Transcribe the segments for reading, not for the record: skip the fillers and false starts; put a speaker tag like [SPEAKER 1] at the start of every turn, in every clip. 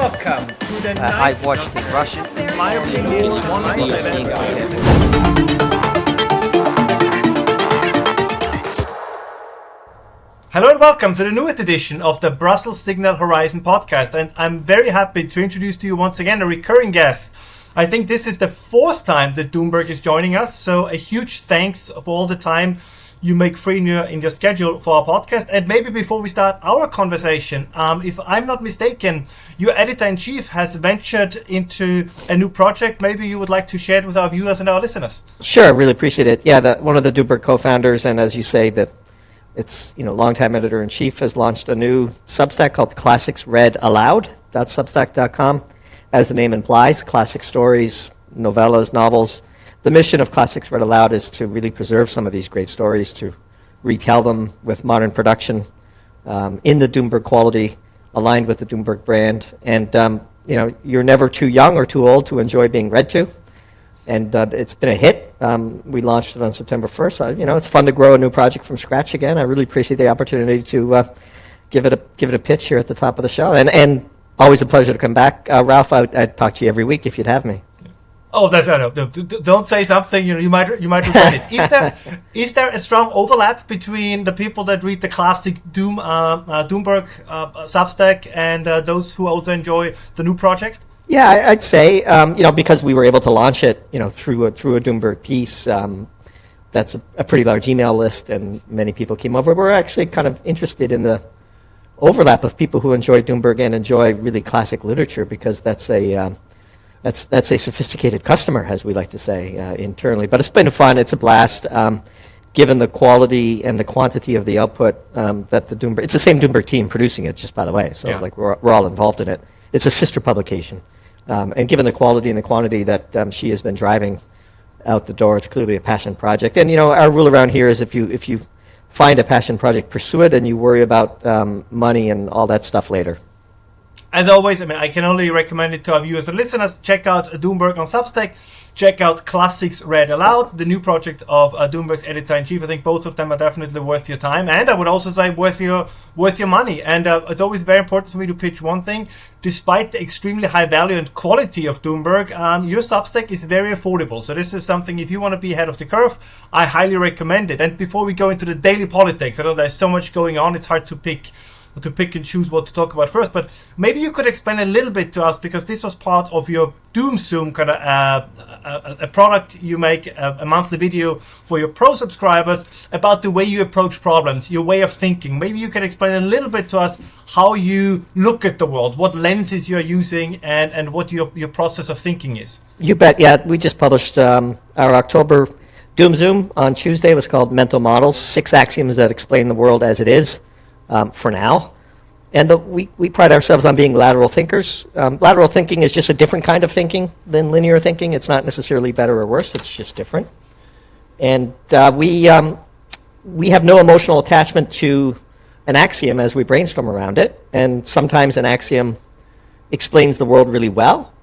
[SPEAKER 1] welcome to the
[SPEAKER 2] I've watched in Russian.
[SPEAKER 1] my opinion, Hello and welcome to the newest edition of the Brussels Signal Horizon podcast, and I'm very happy to introduce to you once again a recurring guest. I think this is the fourth time that Doomberg is joining us, so a huge thanks for all the time you make free in your schedule for our podcast. And maybe before we start our conversation, if I'm not mistaken, your editor-in-chief has ventured into a new project. Maybe you would like to share it with our viewers and our listeners.
[SPEAKER 2] Sure, I really appreciate it. Yeah, one of the Doomberg co-founders, and as you say, it's longtime editor-in-chief, has launched a new Substack called Classics Read Aloud.substack.com. As the name implies, classic stories, novellas, novels. The mission of Classics Read Aloud is to really preserve some of these great stories, to retell them with modern production in the Doomberg quality, aligned with the Doomberg brand. And you're never too young or too old to enjoy being read to. And it's been a hit. We launched it on September 1st. It's fun to grow a new project from scratch again. I really appreciate the opportunity to give it a pitch here at the top of the show. And always a pleasure to come back. Ralph, I'd talk to you every week if you'd have me.
[SPEAKER 1] Oh, don't say something you might regret it. Is there a strong overlap between the people that read the classic Doomberg Substack and those who also enjoy the new project?
[SPEAKER 2] Yeah, I'd say because we were able to launch it through a Doomberg piece. That's a pretty large email list, and many people came over. We're actually kind of interested in the overlap of people who enjoy Doomberg and enjoy really classic literature, because that's a sophisticated customer, as we like to say internally. But it's been fun. It's a blast. Given the quality and the quantity of the output that the Doomberg, it's the same Doomberg team producing it, just by the way. So we're all involved in it. It's a sister publication, and given the quality and the quantity that she has been driving out the door, it's clearly a passion project. And our rule around here is if you find a passion project, pursue it, and you worry about money and all that stuff later.
[SPEAKER 1] As always, I can only recommend it to our viewers and listeners. Check out Doomberg on Substack. Check out Classics Read Aloud, the new project of Doomberg's editor-in-chief. I think both of them are definitely worth your time, and I would also say worth your money. And it's always very important for me to pitch one thing. Despite the extremely high value and quality of Doomberg, your Substack is very affordable. So this is something, if you want to be ahead of the curve, I highly recommend it. And before we go into the daily politics, I know there's so much going on, it's hard to pick and choose what to talk about first, but maybe you could explain a little bit to us, because this was part of your DoomZoom kind of a product you make, a monthly video for your pro subscribers about the way you approach problems, your way of thinking. Maybe you can explain a little bit to us how you look at the world, what lenses you're using, and what your process of thinking is. You bet.
[SPEAKER 2] Yeah, we just published our October DoomZoom on Tuesday. It was called Mental Models, 6 Axioms That Explain the World as It Is. For now. And we pride ourselves on being lateral thinkers. Lateral thinking is just a different kind of thinking than linear thinking. It's not necessarily better or worse, it's just different. And we have no emotional attachment to an axiom as we brainstorm around it. And sometimes an axiom explains the world really well.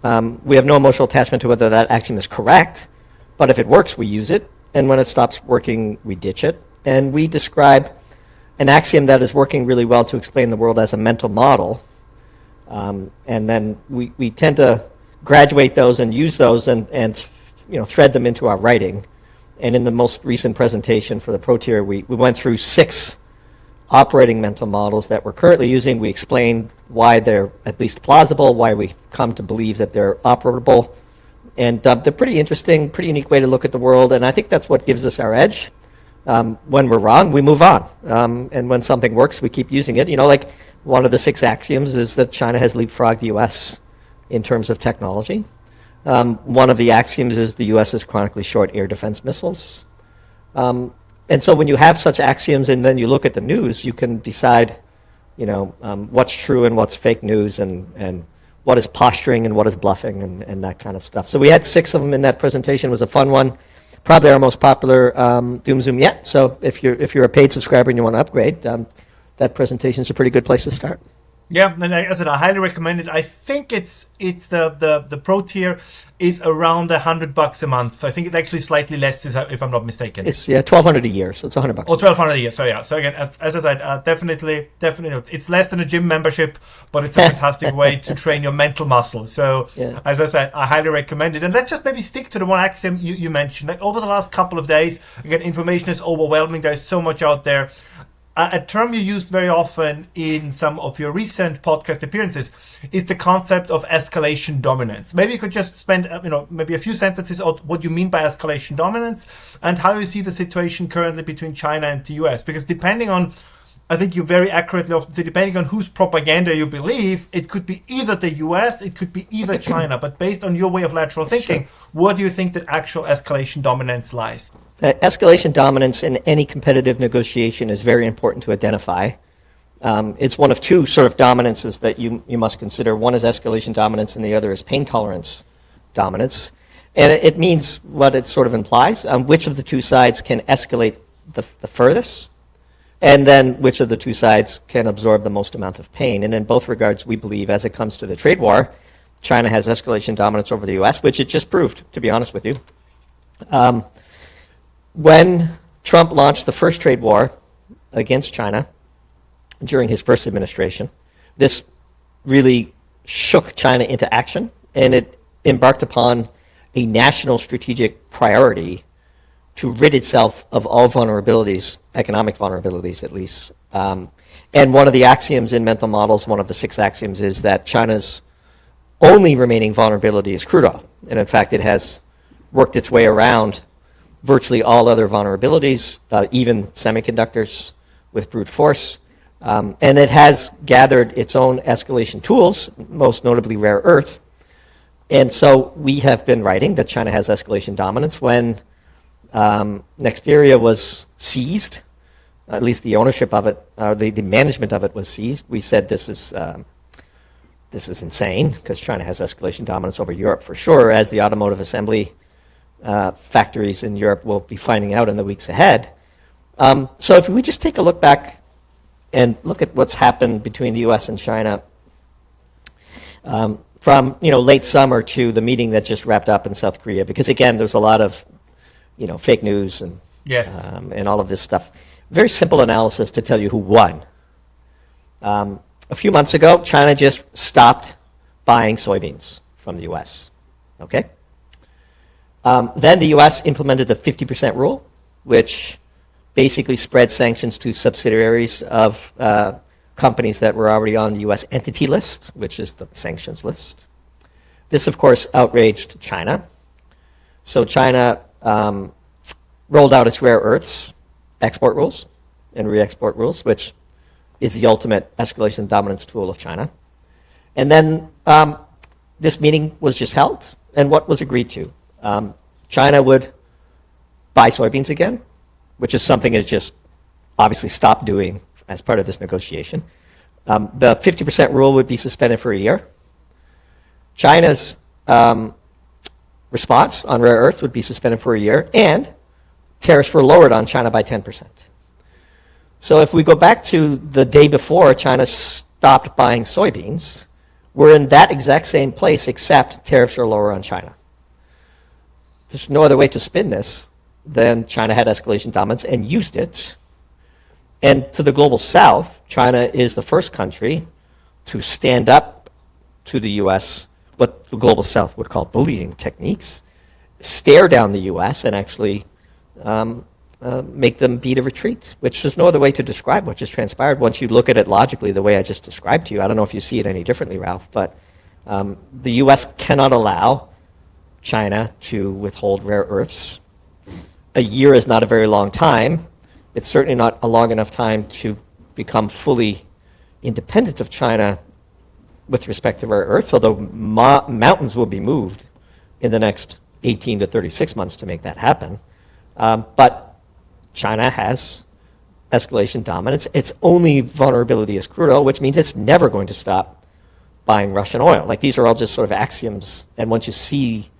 [SPEAKER 2] We have no emotional attachment to whether that axiom is correct, but if it works, we use it. And when it stops working, we ditch it. And we describe an axiom that is working really well to explain the world as a mental model. And then we tend to graduate those and use those and thread them into our writing. And in the most recent presentation for the Pro Tier, we went through 6 operating mental models that we're currently using. We explained why they're at least plausible, why we come to believe that they're operable. And they're pretty interesting, pretty unique way to look at the world. And I think that's what gives us our edge. When we're wrong, we move on. And when something works, we keep using it. Like one of the 6 axioms is that China has leapfrogged the U.S. in terms of technology. One of the axioms is the U.S. is chronically short air defense missiles. And so when you have such axioms and then you look at the news, you can decide, what's true and what's fake news and what is posturing and what is bluffing and that kind of stuff. So we had 6 of them in that presentation. It was a fun one. Probably our most popular DoomZoom yet. So if you're a paid subscriber and you want to upgrade, that presentation is a pretty good place to start.
[SPEAKER 1] Yeah, and as I said, I highly recommend it. I think it's the pro tier is around $100 a month. I think it's actually slightly less, if I'm not mistaken.
[SPEAKER 2] It's 1,200 a year, so it's $100.
[SPEAKER 1] Or 1,200 a year. So yeah. So again, as I said, definitely, it's less than a gym membership, but it's a fantastic way to train your mental muscle. So
[SPEAKER 2] Yeah.
[SPEAKER 1] as I said, I highly recommend it. And let's just maybe stick to the one axiom you mentioned. Like over the last couple of days, again, information is overwhelming. There's so much out there. A term you used very often in some of your recent podcast appearances is the concept of escalation dominance. Maybe you could just spend, maybe a few sentences on what you mean by escalation dominance and how you see the situation currently between China and the US. Because depending on, I think you very accurately often say, depending on whose propaganda you believe, it could be either the US, it could be either China. But based on your way of lateral thinking, where do you think that actual escalation dominance lies?
[SPEAKER 2] Escalation dominance in any competitive negotiation is very important to identify. It's one of two sort of dominances that you must consider. One is escalation dominance and the other is pain tolerance dominance. And it means what it sort of implies, which of the two sides can escalate the furthest, and then which of the two sides can absorb the most amount of pain. And in both regards, we believe, as it comes to the trade war, China has escalation dominance over the US, which it just proved, to be honest with you. When Trump launched the first trade war against China during his first administration, this really shook China into action, and it embarked upon a national strategic priority to rid itself of all vulnerabilities, economic vulnerabilities at least. And one of the axioms in mental models, one of the 6 axioms, is that China's only remaining vulnerability is crude oil. And in fact, it has worked its way around virtually all other vulnerabilities, even semiconductors with brute force. And it has gathered its own escalation tools, most notably rare earth. And so we have been writing that China has escalation dominance. When Nexperia was seized, at least the ownership of it, the management of it was seized, we said this is insane, because China has escalation dominance over Europe for sure, as the automotive assembly factories in Europe will be finding out in the weeks ahead. So if we just take a look back and look at what's happened between the U.S. and China from late summer to the meeting that just wrapped up in South Korea, because again, there's a lot of fake news and
[SPEAKER 1] Yes.
[SPEAKER 2] And all of this stuff. Very simple analysis to tell you who won. A few months ago, China just stopped buying soybeans from the U.S. Okay. Then the U.S. implemented the 50% rule, which basically spread sanctions to subsidiaries of companies that were already on the U.S. entity list, which is the sanctions list. This, of course, outraged China. So China rolled out its rare earths export rules and re-export rules, which is the ultimate escalation dominance tool of China. And then this meeting was just held, and what was agreed to? China would buy soybeans again, which is something it just obviously stopped doing as part of this negotiation. The 50% rule would be suspended for a year. China's response on rare earth would be suspended for a year, and tariffs were lowered on China by 10%. So if we go back to the day before China stopped buying soybeans, we're in that exact same place, except tariffs are lower on China. There's no other way to spin this than China had escalation dominance and used it. And to the global south, China is the first country to stand up to the U.S., what the global south would call bullying techniques, stare down the U.S. and actually make them beat a retreat, which there's no other way to describe what just transpired once you look at it logically the way I just described to you. I don't know if you see it any differently, Ralph, but the U.S. cannot allow China to withhold rare earths. A year is not a very long time. It's certainly not a long enough time to become fully independent of China with respect to rare earths, although mountains will be moved in the next 18 to 36 months to make that happen. But China has escalation dominance. Its only vulnerability is crude oil, which means it's never going to stop buying Russian oil. Like, these are all just sort of axioms, and once you see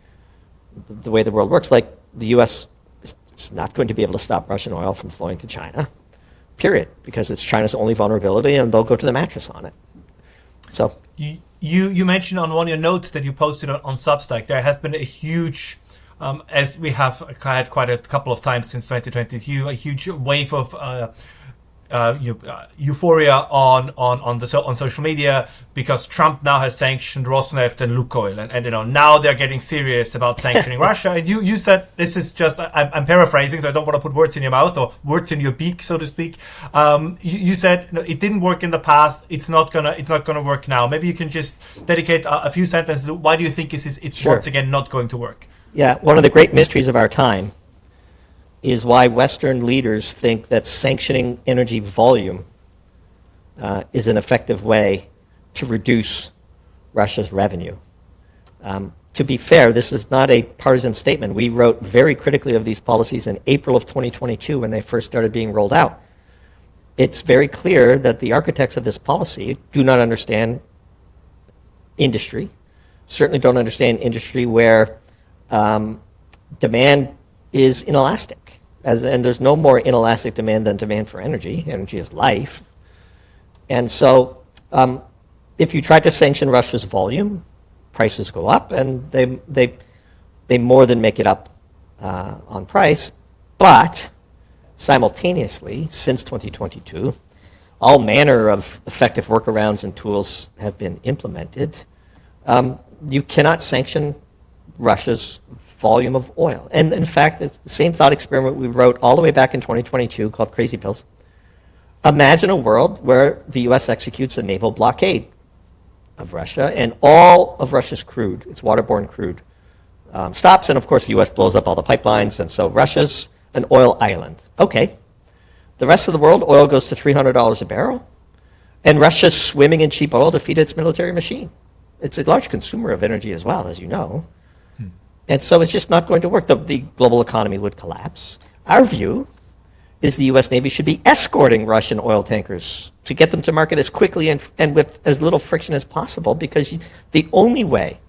[SPEAKER 2] the way the world works, like, the U.S. is not going to be able to stop Russian oil from flowing to China, period, because it's China's only vulnerability, and they'll go to the mattress on it. So
[SPEAKER 1] you mentioned on one of your notes that you posted on Substack, there has been a huge, as we have had quite a couple of times since 2022, a huge wave of euphoria on social media because Trump now has sanctioned Rosneft and Lukoil, and now they're getting serious about sanctioning Russia. And you said, this is just, I'm paraphrasing, so I don't want to put words in your mouth or words in your beak, so to speak. You said, no, it didn't work in the past. It's not gonna work now. Maybe you can just dedicate a few sentences. Why do you think it's
[SPEAKER 2] Sure.
[SPEAKER 1] once again not going to work?
[SPEAKER 2] Yeah, one of the great mysteries of our time is why Western leaders think that sanctioning energy volume is an effective way to reduce Russia's revenue. To be fair, this is not a partisan statement. We wrote very critically of these policies in April of 2022 when they first started being rolled out. It's very clear that the architects of this policy do not understand industry, certainly don't understand industry where demand is inelastic. And there's no more inelastic demand than demand for energy. Energy is life. And so if you try to sanction Russia's volume, prices go up, and they more than make it up on price. But simultaneously, since 2022, all manner of effective workarounds and tools have been implemented. You cannot sanction Russia's volume of oil. And in fact, it's the same thought experiment we wrote all the way back in 2022 called Crazy Pills. Imagine a world where the US executes a naval blockade of Russia and all of Russia's crude, its waterborne crude, stops, and of course the US blows up all the pipelines, and so Russia's an oil island. Okay. The rest of the world, oil goes to $300 a barrel, and Russia's swimming in cheap oil to feed its military machine. It's a large consumer of energy as well, as you know. And so it's just not going to work. The global economy would collapse. Our view is the US Navy should be escorting Russian oil tankers to get them to market as quickly and with as little friction as possible, because the only way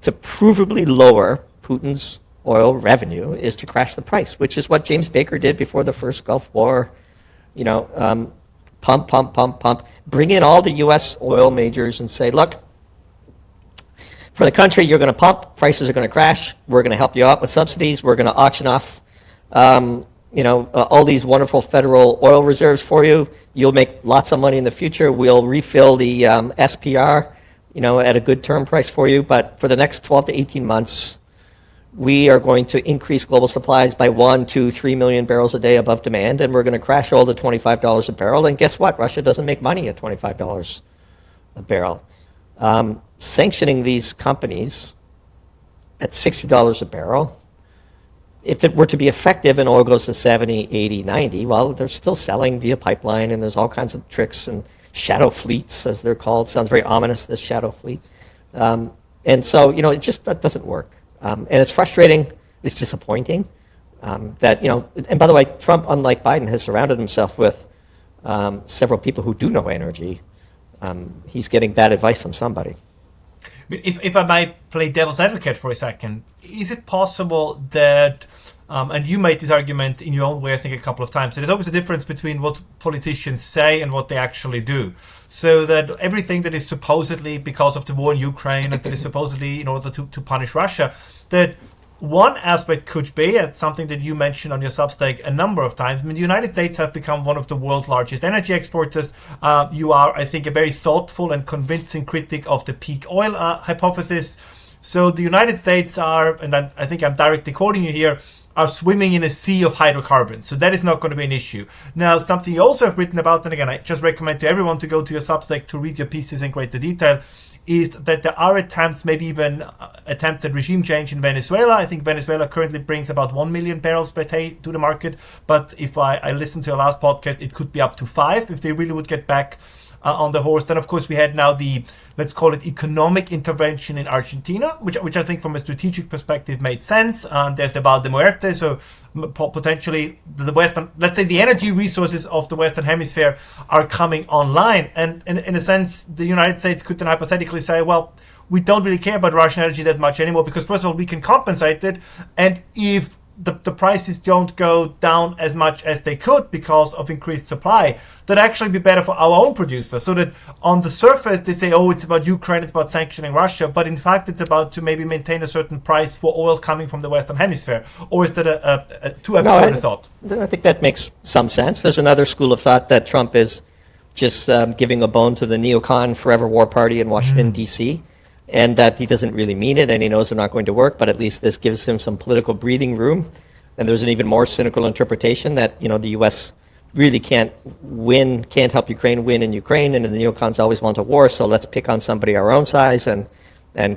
[SPEAKER 2] to provably lower Putin's oil revenue is to crash the price, which is what James Baker did before the first Gulf War. Pump, pump, pump, pump. Bring in all the US oil majors and say, look, for the country, you're going to pump, prices are going to crash, we're going to help you out with subsidies, we're going to auction off all these wonderful federal oil reserves for you, you'll make lots of money in the future, we'll refill the SPR at a good term price for you, but for the next 12 to 18 months, we are going to increase global supplies by 1, 2, 3 million barrels a day above demand, and we're going to crash oil to $25 a barrel, and guess what? Russia doesn't make money at $25 a barrel. Sanctioning these companies at $60 a barrel, if it were to be effective and oil goes to 70, 80, 90, well, they're still selling via pipeline, and there's all kinds of tricks and shadow fleets, as they're called. Sounds very ominous, this shadow fleet. And so, that doesn't work. And it's frustrating, it's disappointing that, and by the way, Trump, unlike Biden, has surrounded himself with several people who do know energy. He's getting bad advice from somebody.
[SPEAKER 1] If I might play devil's advocate for a second, is it possible that, and you made this argument in your own way, I think, a couple of times, there's always a difference between what politicians say and what they actually do. So that everything that is supposedly because of the war in Ukraine and that is supposedly in order to punish Russia, that one aspect could be, it's something that you mentioned on your Substack a number of times. I mean, the United States have become one of the world's largest energy exporters. You are, I think, a very thoughtful and convincing critic of the peak oil hypothesis. So the United States are, and I think I'm directly quoting you here, are swimming in a sea of hydrocarbons. So that is not going to be an issue. Now, something you also have written about, and again, I just recommend to everyone to go to your Substack to read your pieces in greater detail, is that there are attempts, maybe even attempts at regime change in Venezuela. I think Venezuela currently brings about 1 million barrels per day to the market. But if I listened to your last podcast, it could be up to 5 if they really would get back on the horse. Then, of course, we had now the, let's call it, economic intervention in Argentina, which I think from a strategic perspective made sense. There's the Val de Muerte, so potentially the Western, let's say the energy resources of the Western Hemisphere are coming online. And in a sense, the United States could then hypothetically say, well, we don't really care about Russian energy that much anymore because, first of all, we can compensate it. And if the prices don't go down as much as they could because of increased supply, that actually be better for our own producers. So that on the surface they say, oh, it's about Ukraine, it's about sanctioning Russia, but in fact it's about to maybe maintain a certain price for oil coming from the Western Hemisphere. Or is that a too absurd a thought?
[SPEAKER 2] I think that makes some sense. There's another school of thought that Trump is just giving a bone to the neocon forever war party in Washington, D.C., and that he doesn't really mean it, and he knows they're not going to work, but at least this gives him some political breathing room. And there's an even more cynical interpretation that, the U.S. really can't help Ukraine win in Ukraine, and the neocons always want a war, so let's pick on somebody our own size and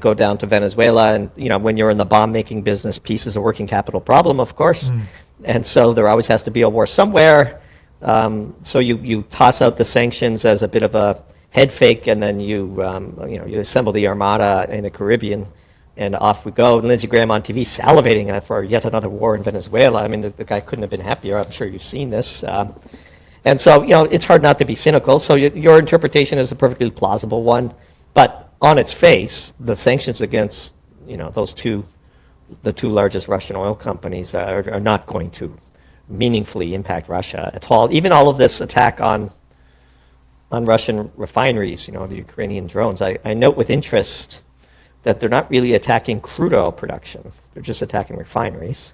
[SPEAKER 2] go down to Venezuela. And, when you're in the bomb-making business, peace is a working capital problem, of course. And so there always has to be a war somewhere. So you toss out the sanctions as a bit of a head fake, and then you assemble the Armada in the Caribbean, and off we go. And Lindsey Graham on TV salivating for yet another war in Venezuela. I mean, the guy couldn't have been happier. I'm sure you've seen this. And so, it's hard not to be cynical. So your interpretation is a perfectly plausible one. But on its face, the sanctions against, the two largest Russian oil companies are not going to meaningfully impact Russia at all. Even all of this attack on Russian refineries, the Ukrainian drones, I note with interest that they're not really attacking crude oil production. They're just attacking refineries.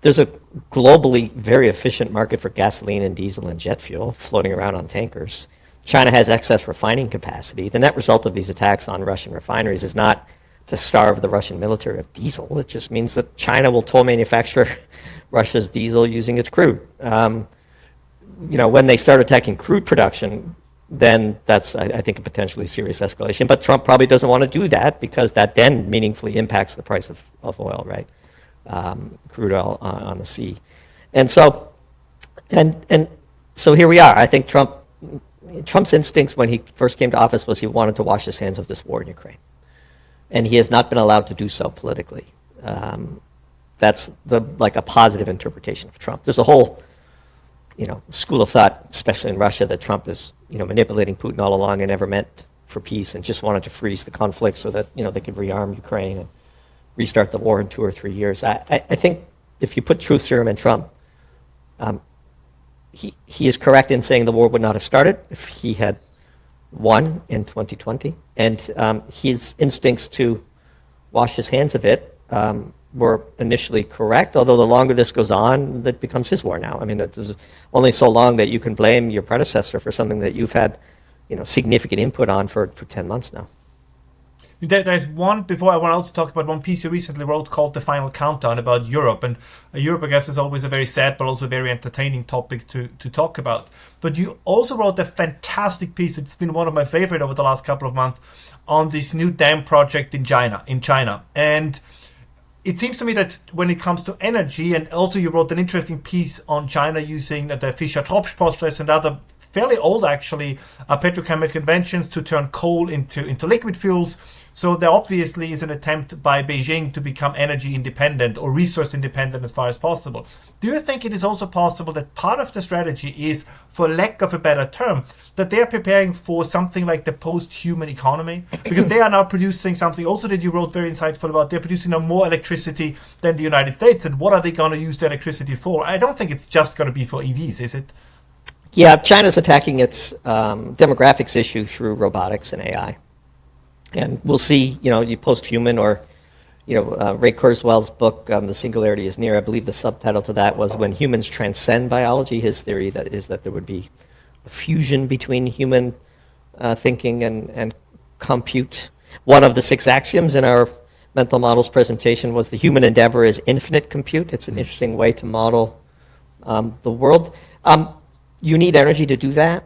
[SPEAKER 2] There's a globally very efficient market for gasoline and diesel and jet fuel floating around on tankers. China has excess refining capacity. The net result of these attacks on Russian refineries is not to starve the Russian military of diesel. It just means that China will toll manufacture Russia's diesel using its crude. When they start attacking crude production, then that's, I think, a potentially serious escalation. But Trump probably doesn't want to do that because that then meaningfully impacts the price of oil, right? Crude oil on the sea. And so here we are. I think Trump's instincts when he first came to office was he wanted to wash his hands of this war in Ukraine. And he has not been allowed to do so politically. That's a positive interpretation of Trump. There's a whole school of thought, especially in Russia, that Trump is manipulating Putin all along and never meant for peace and just wanted to freeze the conflict so that they could rearm Ukraine and restart the war in 2 or 3 years. I think if you put truth serum in Trump, he is correct in saying the war would not have started if he had won in 2020, and his instincts to wash his hands of it were initially correct, although the longer this goes on, that becomes his war now. I mean, there's only so long that you can blame your predecessor for something that you've had significant input on for 10 months now.
[SPEAKER 1] There's one, before I want to also talk about one piece you recently wrote called The Final Countdown about Europe. And Europe, I guess, is always a very sad but also very entertaining topic to talk about. But you also wrote a fantastic piece, it's been one of my favorite over the last couple of months, on this new dam project in China. And it seems to me that when it comes to energy, and also you wrote an interesting piece on China using the Fischer-Tropsch process and other fairly old, actually, petrochemical conventions to turn coal into liquid fuels. So there obviously is an attempt by Beijing to become energy independent or resource independent as far as possible. Do you think it is also possible that part of the strategy is, for lack of a better term, that they are preparing for something like the post-human economy? Because they are now producing something also that you wrote very insightful about. They're producing now more electricity than the United States. And what are they going to use the electricity for? I don't think it's just going to be for EVs, is it?
[SPEAKER 2] Yeah, China's attacking its demographics issue through robotics and AI. And we'll see, you post-human or, Ray Kurzweil's book, The Singularity is Near, I believe the subtitle to that was When Humans Transcend Biology. His theory is that there would be a fusion between human thinking and compute. One of the 6 axioms in our mental models presentation was the human endeavor is infinite compute. It's an interesting way to model the world. You need energy to do that,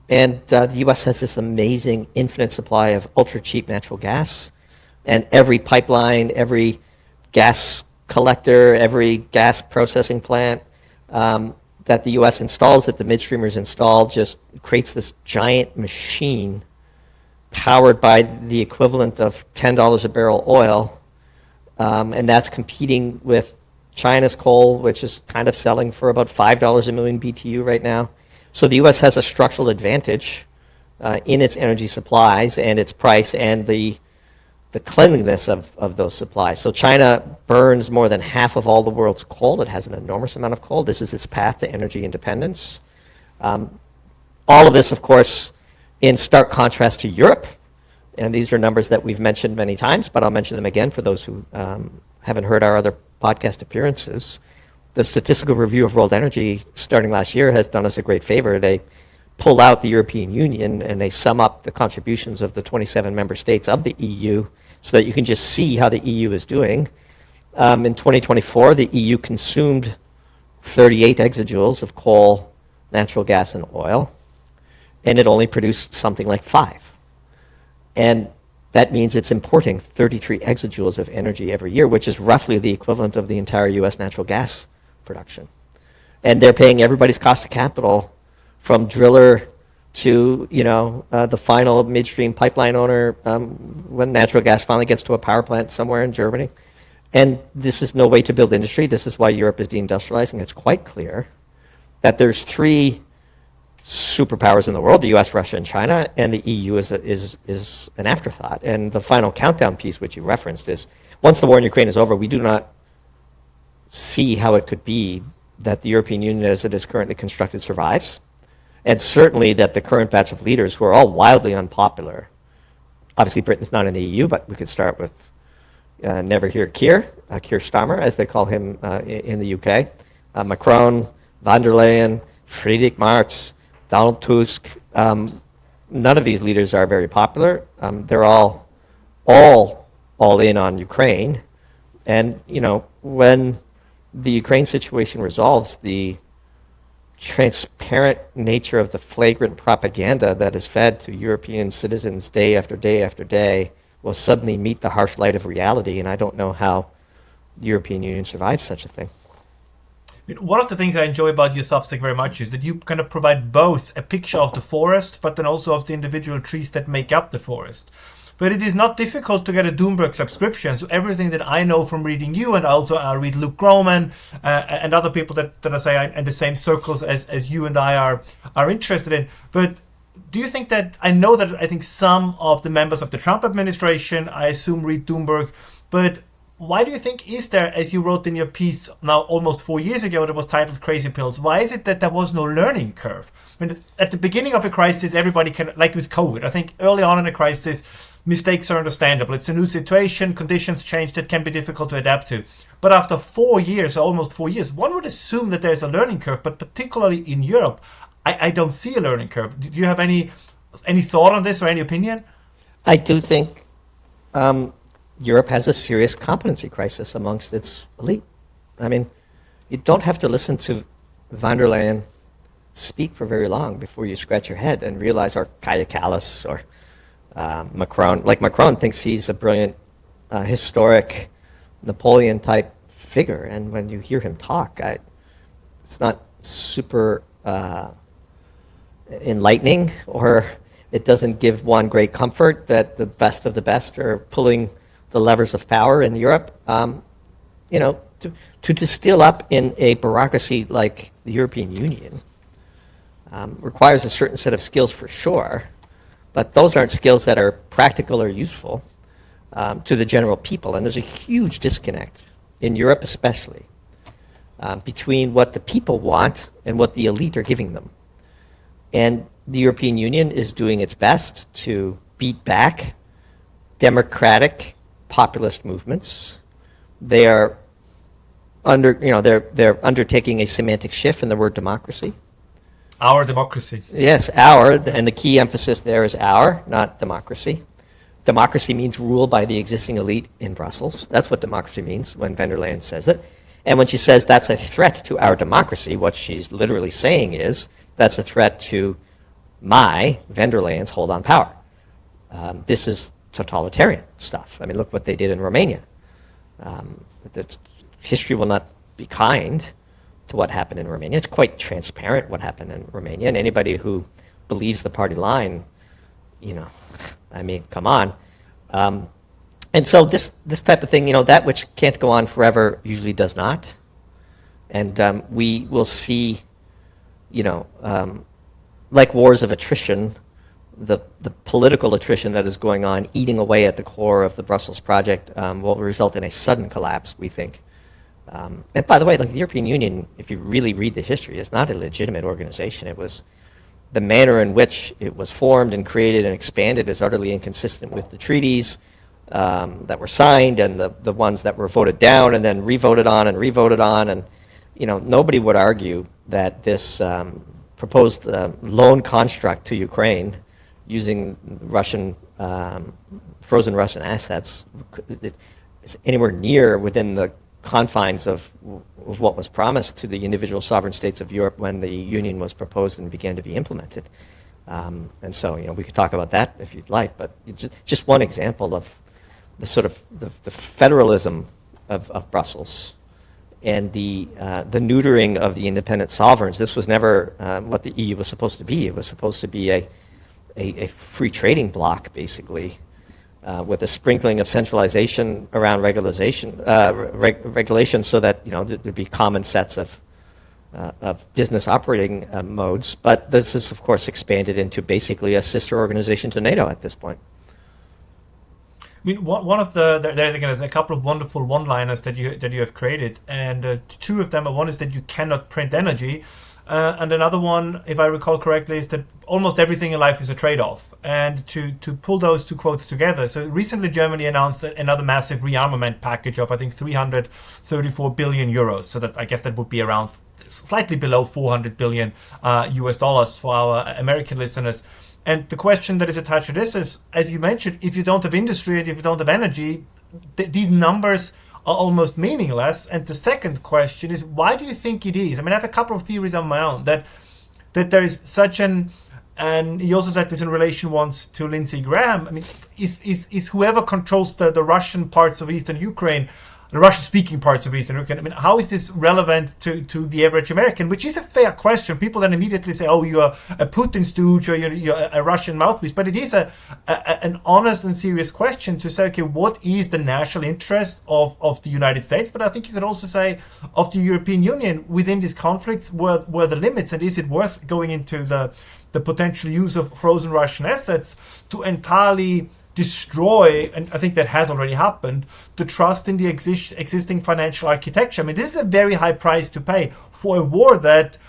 [SPEAKER 2] and the U.S. has this amazing infinite supply of ultra-cheap natural gas, and every pipeline, every gas collector, every gas processing plant that the U.S. installs, that the midstreamers install, just creates this giant machine powered by the equivalent of $10 a barrel oil, and that's competing with China's coal, which is kind of selling for about $5 a million BTU right now. So the U.S. has a structural advantage in its energy supplies and its price and the the cleanliness of those supplies. So China burns more than half of all the world's coal. It has an enormous amount of coal. This is its path to energy independence. All of this, of course, in stark contrast to Europe. And these are numbers that we've mentioned many times, but I'll mention them again for those who haven't heard our other podcast appearances. The Statistical Review of World Energy, starting last year, has done us a great favor. They pull out the European Union and they sum up the contributions of the 27 member states of the EU so that you can just see how the EU is doing. In 2024, the EU consumed 38 exajoules of coal, natural gas, and oil, and it only produced something like 5. And that means it's importing 33 exajoules of energy every year, which is roughly the equivalent of the entire US natural gas production. And they're paying everybody's cost of capital, from driller to the final midstream pipeline owner when natural gas finally gets to a power plant somewhere in Germany. And this is no way to build industry. This is why Europe is deindustrializing. It's quite clear that there's 3 superpowers in the world, the US, Russia, and China, and the EU is an afterthought. And the final countdown piece, which you referenced, is once the war in Ukraine is over, we do not see how it could be that the European Union as it is currently constructed survives. And certainly that the current batch of leaders, who are all wildly unpopular, obviously Britain's not in the EU, but we could start with Never Hear Keir Starmer, as they call him in the UK, Macron, von der Leyen, Friedrich Merz, Donald Tusk. None of these leaders are very popular. They're all in on Ukraine. And, when the Ukraine situation resolves, the transparent nature of the flagrant propaganda that is fed to European citizens day after day after day will suddenly meet the harsh light of reality, and I don't know how the European Union survives such a thing.
[SPEAKER 1] One of the things I enjoy about your Substack very much is that you kind of provide both a picture of the forest, but then also of the individual trees that make up the forest. But it is not difficult to get a Doomberg subscription. So everything that I know from reading you, and also I read Luke Groman and other people that I say are in the same circles as you and I are interested in. But do you think that, I think some of the members of the Trump administration, I assume, read Doomberg, but why do you think is there, as you wrote in your piece now almost 4 years ago that was titled Crazy Pills, why is it that there was no learning curve? I mean, at the beginning of a crisis, everybody can, like with COVID, I think early on in a crisis, mistakes are understandable. It's a new situation, conditions change that can be difficult to adapt to. But after 4 years, or almost 4 years, one would assume that there's a learning curve, but particularly in Europe, I don't see a learning curve. Do you have any thought on this or any opinion?
[SPEAKER 2] I do think Europe has a serious competency crisis amongst its elite. I mean, you don't have to listen to von der Leyen speak for very long before you scratch your head and realize, or Kaja Kallas, or Macron. Like, Macron thinks he's a brilliant, historic, Napoleon-type figure, and when you hear him talk, it's not super enlightening, or it doesn't give one great comfort that the best of the best are pulling the levers of power in Europe. To distill up in a bureaucracy like the European Union requires a certain set of skills for sure, but those aren't skills that are practical or useful to the general people. And there's a huge disconnect, in Europe especially, between what the people want and what the elite are giving them. And the European Union is doing its best to beat back democratic populist movements. They are they're undertaking a semantic shift in the word democracy.
[SPEAKER 1] Our democracy.
[SPEAKER 2] Yes, our, and the key emphasis there is our, not democracy. Democracy means rule by the existing elite in Brussels. That's what democracy means when von der Leyen says it. And when she says that's a threat to our democracy, what she's literally saying is that's a threat to my, von der Leyen's, hold on power. This is totalitarian stuff. I mean, look what they did in Romania. History will not be kind to what happened in Romania. It's quite transparent what happened in Romania, and anybody who believes the party line, come on. And so this type of thing, that which can't go on forever usually does not. And we will see, like wars of attrition, the political attrition that is going on, eating away at the core of the Brussels project, will result in a sudden collapse, we think. And by the way, like the European Union, if you really read the history, is not a legitimate organization. It was the manner in which it was formed and created and expanded is utterly inconsistent with the treaties that were signed and the ones that were voted down and then re-voted on and re-voted on. And nobody would argue that this proposed loan construct to Ukraine using Russian frozen Russian assets is anywhere near within the confines of what was promised to the individual sovereign states of Europe when the Union was proposed and began to be implemented. And so, we could talk about that if you'd like, but just one example of the sort of the federalism of Brussels and the neutering of the independent sovereigns. This was never what the EU was supposed to be. It was supposed to be a free trading bloc, basically, with a sprinkling of centralization around regulation so that there'd be common sets of business operating modes. But this is, of course, expanded into basically a sister organization to NATO at this point.
[SPEAKER 1] I mean, one of there's a couple of wonderful one-liners that you have created, and two of them. One is that you cannot print energy, and another one, if I recall correctly, is that almost everything in life is a trade-off. And to pull those two quotes together, so recently Germany announced another massive rearmament package of, I think, 334 billion euros. So that I guess that would be around slightly below 400 billion US dollars for our American listeners. And the question that is attached to this is, as you mentioned, if you don't have industry and if you don't have energy, these numbers are almost meaningless. And the second question is, why do you think it is? I mean, I have a couple of theories on my own that there is such and he also said this in relation once to Lindsey Graham. I mean, is whoever controls the Russian parts of Eastern Ukraine, the Russian-speaking parts of Eastern Ukraine, I mean, how is this relevant to the average American? Which is a fair question. People then immediately say, oh, you're a Putin stooge or you're a Russian mouthpiece. But it is an honest and serious question to say, okay, what is the national interest of the United States? But I think you could also say of the European Union within these conflicts, where the limits, and is it worth going into the potential use of frozen Russian assets to entirely destroy, and I think that has already happened, the trust in the existing financial architecture. I mean, this is a very high price to pay for a war that,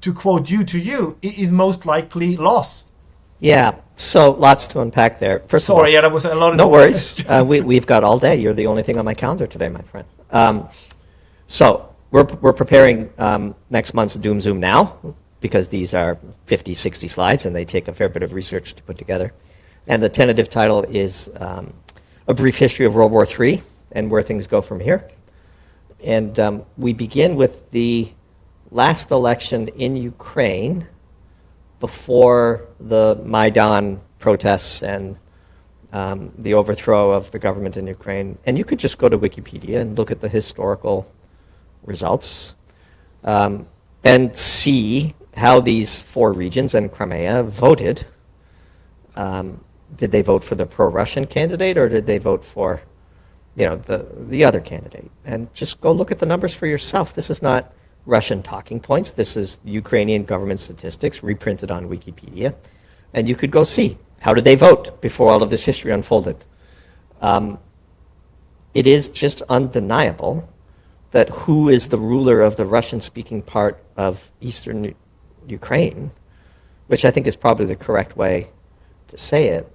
[SPEAKER 1] to quote you, is most likely lost.
[SPEAKER 2] Yeah, so lots to unpack there. First
[SPEAKER 1] Sorry,
[SPEAKER 2] of all,
[SPEAKER 1] that was a lot of...
[SPEAKER 2] No worries. We've got all day. You're the only thing on my calendar today, my friend. So we're preparing next month's Doom Zoom now, because these are 50, 60 slides, and they take a fair bit of research to put together. And the tentative title is A Brief History of World War III and Where Things Go From Here. And we begin with the last election in Ukraine before the Maidan protests and the overthrow of the government in Ukraine. And you could just go to Wikipedia and look at the historical results and see how these four regions and Crimea voted. Did they vote for the pro-Russian candidate, or did they vote for, the other candidate? And just go look at the numbers for yourself. This is not Russian talking points. This is Ukrainian government statistics reprinted on Wikipedia. And you could go see, how did they vote before all of this history unfolded? It is just undeniable that who is the ruler of the Russian-speaking part of Eastern Ukraine, which I think is probably the correct way to say it,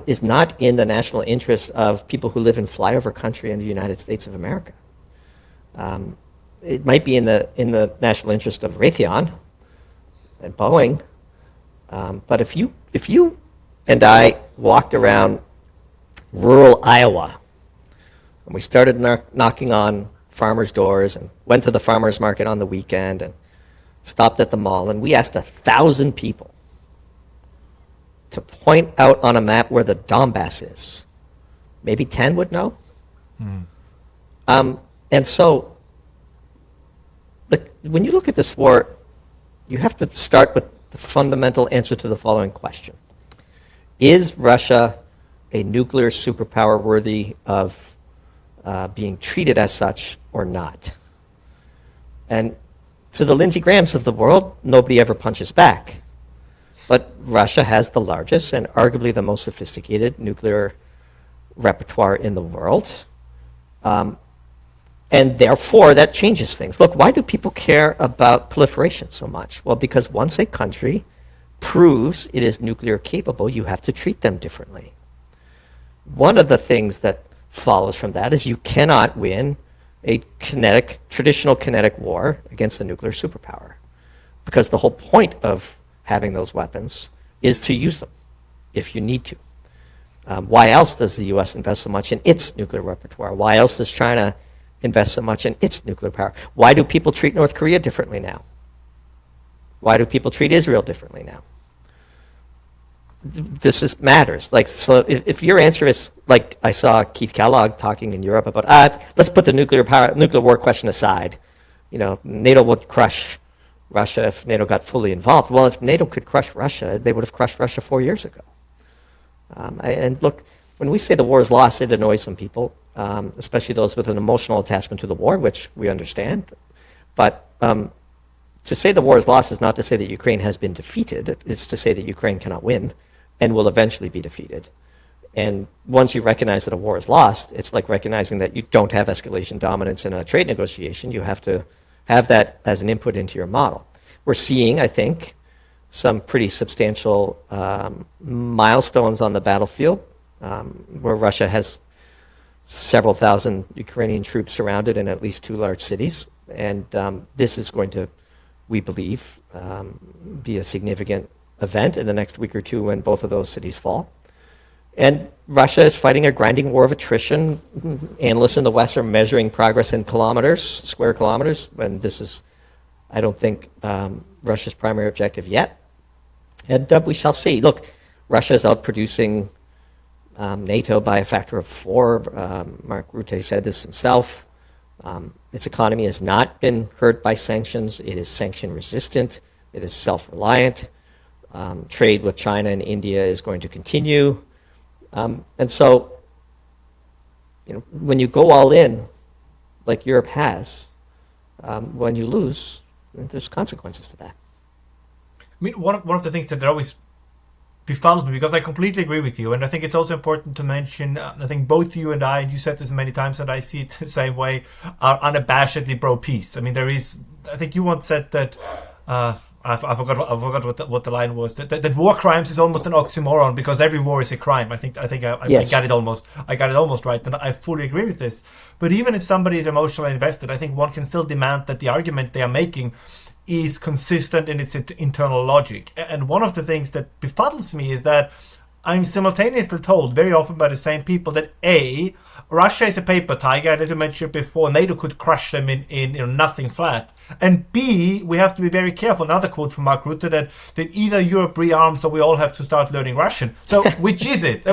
[SPEAKER 2] is not in the national interest of people who live in flyover country in the United States of America. It might be in the national interest of Raytheon and Boeing, but if you and I walked around rural Iowa and we started knocking on farmers' doors and went to the farmers' market on the weekend and stopped at the mall, and we asked 1,000 people to point out on a map where the Donbass is, maybe 10 would know. And so when you look at this war, you have to start with the fundamental answer to the following question. Is Russia a nuclear superpower worthy of being treated as such or not? And to the Lindsey Grahams of the world, nobody ever punches back. but Russia has the largest and arguably the most sophisticated nuclear repertoire in the world. And therefore, that changes things. Look, why do people care about proliferation so much? Well, because once a country proves it is nuclear capable, you have to treat them differently. One of the things that follows from that is you cannot win a traditional kinetic war against a nuclear superpower, because the whole point of having those weapons is to use them if you need to. Why else does the US invest so much in its nuclear repertoire? Why else does China invest so much in its nuclear power? Why do people treat North Korea differently now? Why do people treat Israel differently now? This matters. Like, so if your answer is, like I saw Keith Kellogg talking in Europe about, let's put the nuclear war question aside. You know, NATO would crush Russia if NATO got fully involved. Well, if NATO could crush Russia, they would have crushed Russia 4 years ago. And look, when we say the war is lost, it annoys some people, especially those with an emotional attachment to the war, which we understand. But to say the war is lost is not to say that Ukraine has been defeated. It's to say that Ukraine cannot win and will eventually be defeated. And once you recognize that a war is lost, it's like recognizing that you don't have escalation dominance in a trade negotiation. You have to have that as an input into your model. We're seeing, I think, some pretty substantial milestones on the battlefield, where Russia has several thousand Ukrainian troops surrounded in at least 2 large cities. And this is going to, we believe, be a significant event in the next week or two when both of those cities fall. And Russia is fighting a grinding war of attrition. Analysts in the West are measuring progress in kilometers, square kilometers, and this is, I don't think, Russia's primary objective yet. And we shall see. Look, Russia is outproducing NATO by a factor of 4. Mark Rutte said this himself. Its economy has not been hurt by sanctions. It is sanction resistant. It is self-reliant. Trade with China and India is going to continue. And so, you know, when you go all in, like Europe has, when you lose, there's consequences to that.
[SPEAKER 1] I mean, one of the things that always befuddles me, because I completely agree with you, and I think it's also important to mention, I think both you and I, and you said this many times, and I see it the same way, are unabashedly pro-peace. I mean, there is, I think you once said that, I forgot what the line was, that war crimes is almost an oxymoron because every war is a crime. I think
[SPEAKER 2] Yes.
[SPEAKER 1] I got it almost right, and I fully agree with this. But even if somebody is emotionally invested, I think one can still demand that the argument they are making is consistent in its internal logic. And one of the things that befuddles me is that I'm simultaneously told very often by the same people that A, Russia is a paper tiger, and as you mentioned before, NATO could crush them in nothing flat. And B, we have to be very careful. Another quote from Mark Rutte that either Europe rearms or we all have to start learning Russian. So which is it?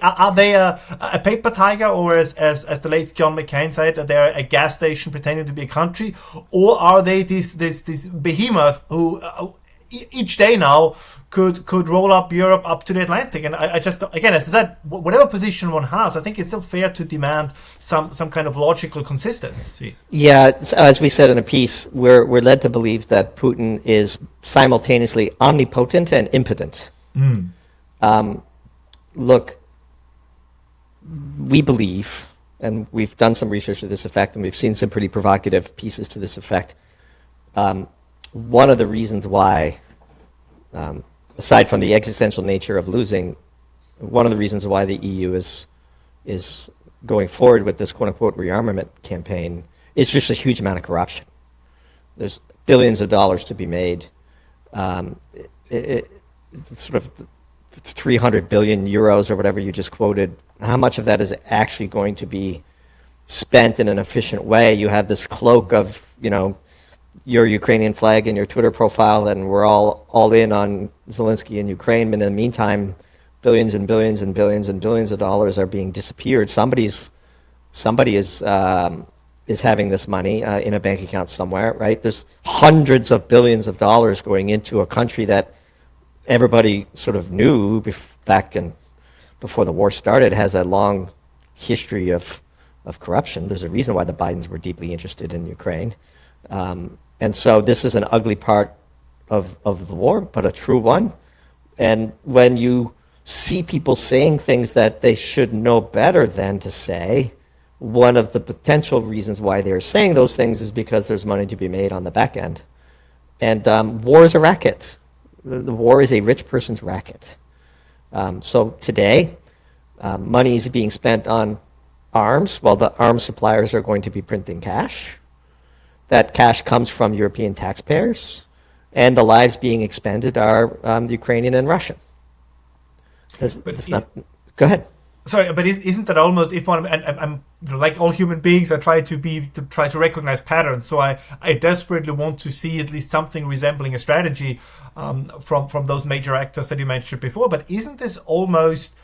[SPEAKER 1] Are they a paper tiger, or as the late John McCain said, that they're a gas station pretending to be a country? Or are they this behemoth who each day now could roll up Europe up to the Atlantic? And I just, again, as I said, whatever position one has, I think it's still fair to demand some kind of logical consistency.
[SPEAKER 2] Yeah, as we said in a piece, we're led to believe that Putin is simultaneously omnipotent and impotent. Look, we believe, and we've done some research to this effect, and we've seen some pretty provocative pieces to this effect. One of the reasons why, aside from the existential nature of losing, one of the reasons why the EU is going forward with this quote-unquote rearmament campaign is just a huge amount of corruption. There's billions of dollars to be made. It's sort of 300 billion euros or whatever you just quoted. How much of that is actually going to be spent in an efficient way? You have this cloak of, you know, your Ukrainian flag in your Twitter profile, and we're all in on Zelensky in Ukraine. But in the meantime, billions and billions and billions and billions of dollars are being disappeared. Somebody is having this money in a bank account somewhere, right? There's hundreds of billions of dollars going into a country that everybody sort of knew back before the war started has a long history of corruption. There's a reason why the Bidens were deeply interested in Ukraine. And so this is an ugly part of the war, but a true one. And when you see people saying things that they should know better than to say, one of the potential reasons why they're saying those things is because there's money to be made on the back end. And war is a racket. The war is a rich person's racket. So today, money is being spent on arms, while the arms suppliers are going to be printing cash. That cash comes from European taxpayers, and the lives being expended are Ukrainian and Russian. Go ahead.
[SPEAKER 1] Sorry, but isn't that almost, if one, and I'm like all human beings, I try to recognize patterns. So I desperately want to see at least something resembling a strategy from those major actors that you mentioned before. But isn't this almost,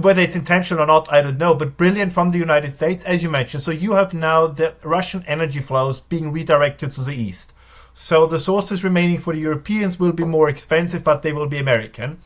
[SPEAKER 1] whether it's intentional or not, I don't know, but brilliant from the United States, as you mentioned? So you have now the Russian energy flows being redirected to the east. So the sources remaining for the Europeans will be more expensive, but they will be American.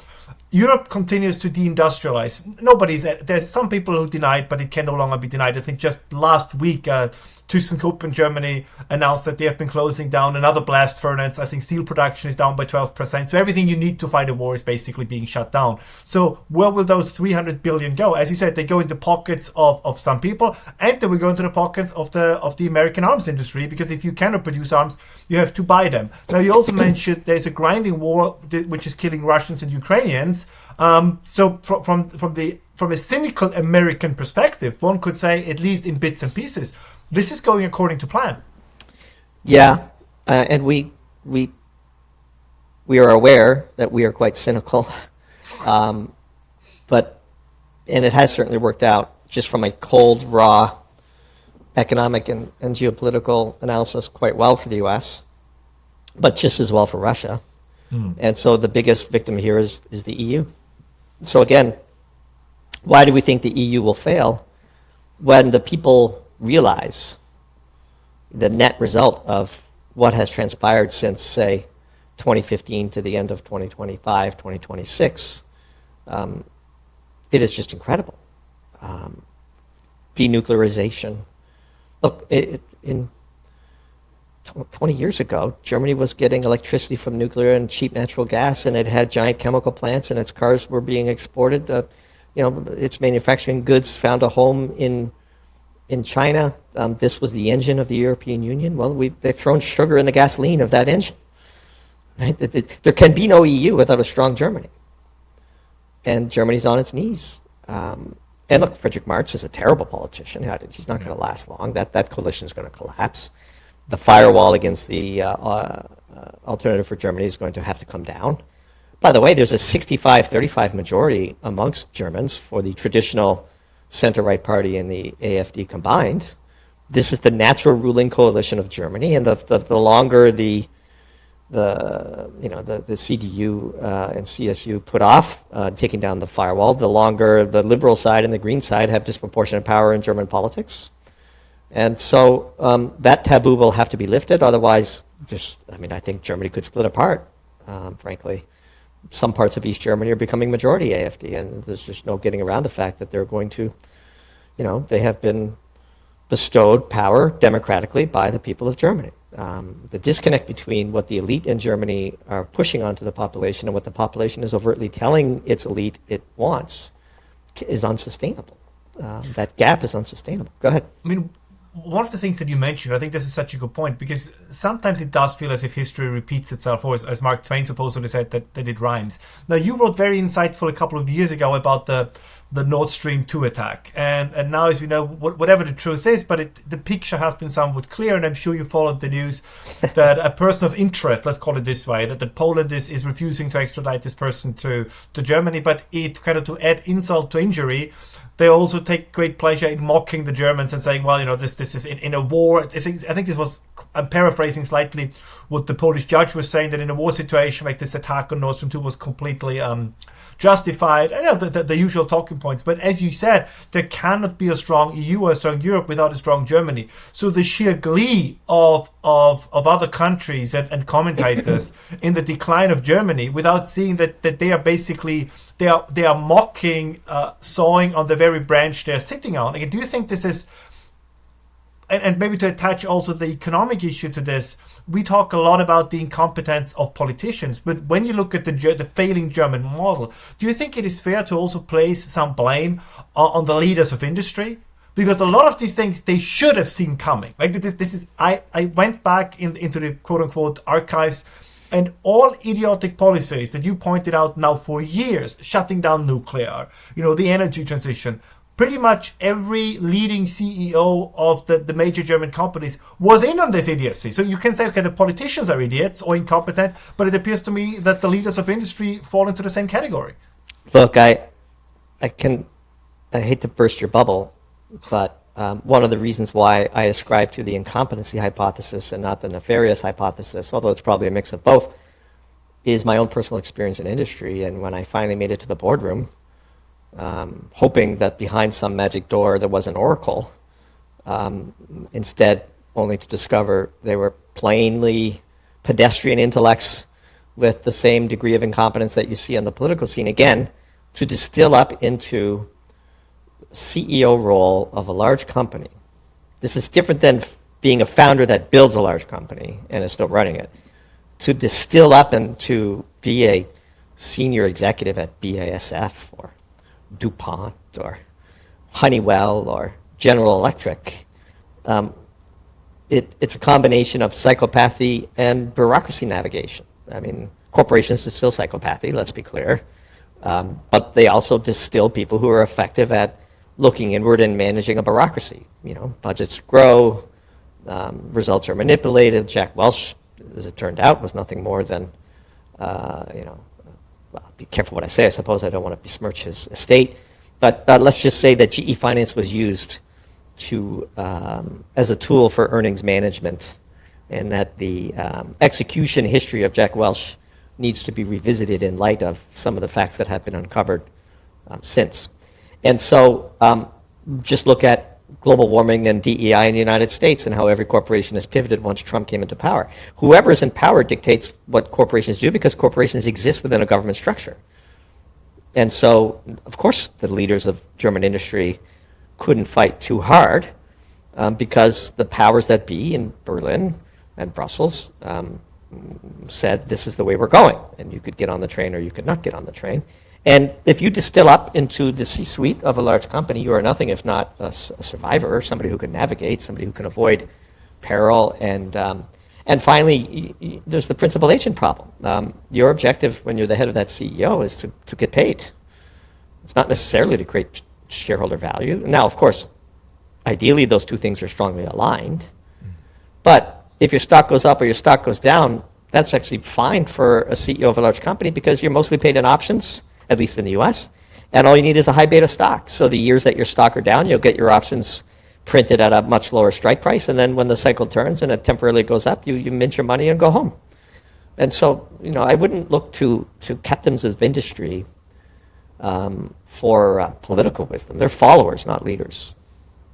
[SPEAKER 1] Europe continues to deindustrialize. There's some people who deny it, but it can no longer be denied. I think just last week, ThyssenKrupp in Germany announced that they have been closing down another blast furnace. I think steel production is down by 12%. So everything you need to fight a war is basically being shut down. So where will those 300 billion go? As you said, they go into pockets of some people, and they will go into the pockets of the American arms industry, because if you cannot produce arms, you have to buy them. Now, you also mentioned there's a grinding war which is killing Russians and Ukrainians. So from a cynical American perspective, one could say, at least in bits and pieces, this is going according to plan.
[SPEAKER 2] Yeah, and we are aware that we are quite cynical, but it has certainly worked out just from a cold, raw economic and geopolitical analysis quite well for the U.S., but just as well for Russia. And so the biggest victim here is the EU. So again, why do we think the EU will fail? When the people realize the net result of what has transpired since, say, 2015 to the end of 2025, 2026, it is just incredible. Denuclearization. Look, in 20 years ago, Germany was getting electricity from nuclear and cheap natural gas, and it had giant chemical plants, and its cars were being exported. Its manufacturing goods found a home in China. This was the engine of the European Union. Well, they've thrown sugar in the gasoline of that engine. Right? There can be no EU without a strong Germany. And Germany's on its knees. And look, Friedrich Marx is a terrible politician. He's not going to last long. That coalition is going to collapse. The firewall against the alternative for Germany is going to have to come down. By the way, there's a 65-35 majority amongst Germans for the traditional center-right party and the AfD combined. This is the natural ruling coalition of Germany, and the longer the CDU and CSU put off taking down the firewall, the longer the liberal side and the green side have disproportionate power in German politics. And so that taboo will have to be lifted. Otherwise, I think Germany could split apart, frankly. Some parts of East Germany are becoming majority AfD, and there's just no getting around the fact that they're going to, they have been bestowed power democratically by the people of Germany. The disconnect between what the elite in Germany are pushing onto the population and what the population is overtly telling its elite it wants is unsustainable. That gap is unsustainable. Go ahead.
[SPEAKER 1] One of the things that you mentioned, I think this is such a good point, because sometimes it does feel as if history repeats itself, or as Mark Twain supposedly said, that it rhymes. Now, you wrote very insightful a couple of years ago about the Nord Stream 2 attack. And now, as we know, whatever the truth is, but the picture has been somewhat clear, and I'm sure you followed the news that a person of interest, let's call it this way, that Poland is refusing to extradite this person to Germany, but it kind of, to add insult to injury, they also take great pleasure in mocking the Germans and saying, well, this is in a war. I think this was, I'm paraphrasing slightly what the Polish judge was saying, that in a war situation like this, attack on Nord Stream 2 was completely justified. I know the usual talking points, but as you said, there cannot be a strong EU or a strong Europe without a strong Germany. So the sheer glee of other countries and commentators in the decline of Germany, without seeing that they are basically they are mocking, sawing on the very branch they're sitting on. Like, do you think this is and maybe to attach also the economic issue to this, we talk a lot about the incompetence of politicians, but when you look at the failing German model, do you think it is fair to also place some blame on the leaders of industry? Because a lot of these things they should have seen coming. Like this is I went back into the quote unquote archives, and all idiotic policies that you pointed out now for years, shutting down nuclear, the energy transition. Pretty much every leading CEO of the major German companies was in on this idiocy. So you can say, okay, the politicians are idiots or incompetent, but it appears to me that the leaders of industry fall into the same category.
[SPEAKER 2] Look, I hate to burst your bubble, but one of the reasons why I ascribe to the incompetency hypothesis and not the nefarious hypothesis, although it's probably a mix of both, is my own personal experience in industry. And when I finally made it to the boardroom, hoping that behind some magic door there was an oracle, instead only to discover they were plainly pedestrian intellects with the same degree of incompetence that you see on the political scene. Again, to distill up into CEO role of a large company. This is different than being a founder that builds a large company and is still running it. To distill up and to be a senior executive at BASF or DuPont or Honeywell or General Electric, it's a combination of psychopathy and bureaucracy navigation. I mean, corporations distill psychopathy, let's be clear, but they also distill people who are effective at looking inward and managing a bureaucracy. Budgets grow, results are manipulated. Jack Welch, as it turned out, was nothing more than, well, be careful what I say. I suppose I don't want to besmirch his estate, but let's just say that GE Finance was used to as a tool for earnings management, and that the execution history of Jack Welch needs to be revisited in light of some of the facts that have been uncovered since. And so just look at global warming and DEI in the United States and how every corporation has pivoted once Trump came into power. Whoever is in power dictates what corporations do because corporations exist within a government structure. And so, of course, the leaders of German industry couldn't fight too hard because the powers that be in Berlin and Brussels said, this is the way we're going. And you could get on the train or you could not get on the train. And if you distill up into the C-suite of a large company, you are nothing if not a survivor, somebody who can navigate, somebody who can avoid peril. And finally, there's the principal agent problem. Your objective when you're the head of that CEO is to get paid. It's not necessarily to create shareholder value. Now, of course, ideally those two things are strongly aligned. But if your stock goes up or your stock goes down, that's actually fine for a CEO of a large company because you're mostly paid in options, at least in the US, and all you need is a high beta stock. So the years that your stock are down, you'll get your options printed at a much lower strike price, and then when the cycle turns and it temporarily goes up, you mint your money and go home. And so, I wouldn't look to captains of industry for political wisdom. They're followers, not leaders.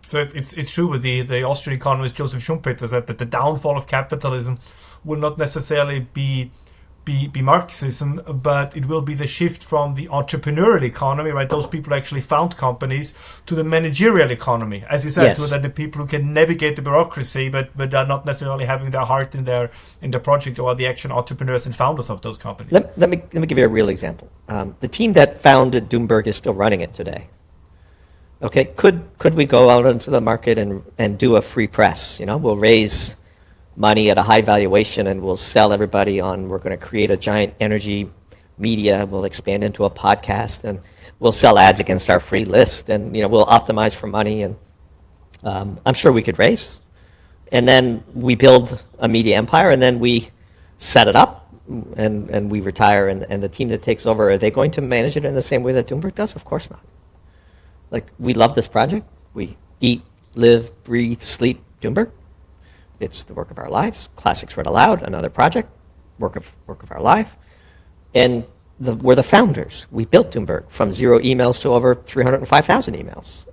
[SPEAKER 1] So it's true with the Austrian economist Joseph Schumpeter said that the downfall of capitalism will not necessarily be Marxism, but it will be the shift from the entrepreneurial economy, right? Those people actually found companies, to the managerial economy, as you said,
[SPEAKER 2] Yes.
[SPEAKER 1] so that the people who can navigate the bureaucracy, but are not necessarily having their heart in their project, or the actual entrepreneurs and founders of those companies.
[SPEAKER 2] Let me give you a real example. The team that founded Doomberg is still running it today. Okay, could we go out into the market and do a free press? We'll raise money at a high valuation and we'll sell everybody on, we're going to create a giant energy media, we'll expand into a podcast, and we'll sell ads against our free list, and we'll optimize for money, and I'm sure we could raise. And then we build a media empire, and then we set it up, and we retire, and the team that takes over, are they going to manage it in the same way that Doomberg does? Of course not. Like, we love this project. We eat, live, breathe, sleep Doomberg. It's the work of our lives. Classics Read Aloud, another project, work of our life. And we're the founders. We built Doomberg from 0 emails to over 305,000 emails.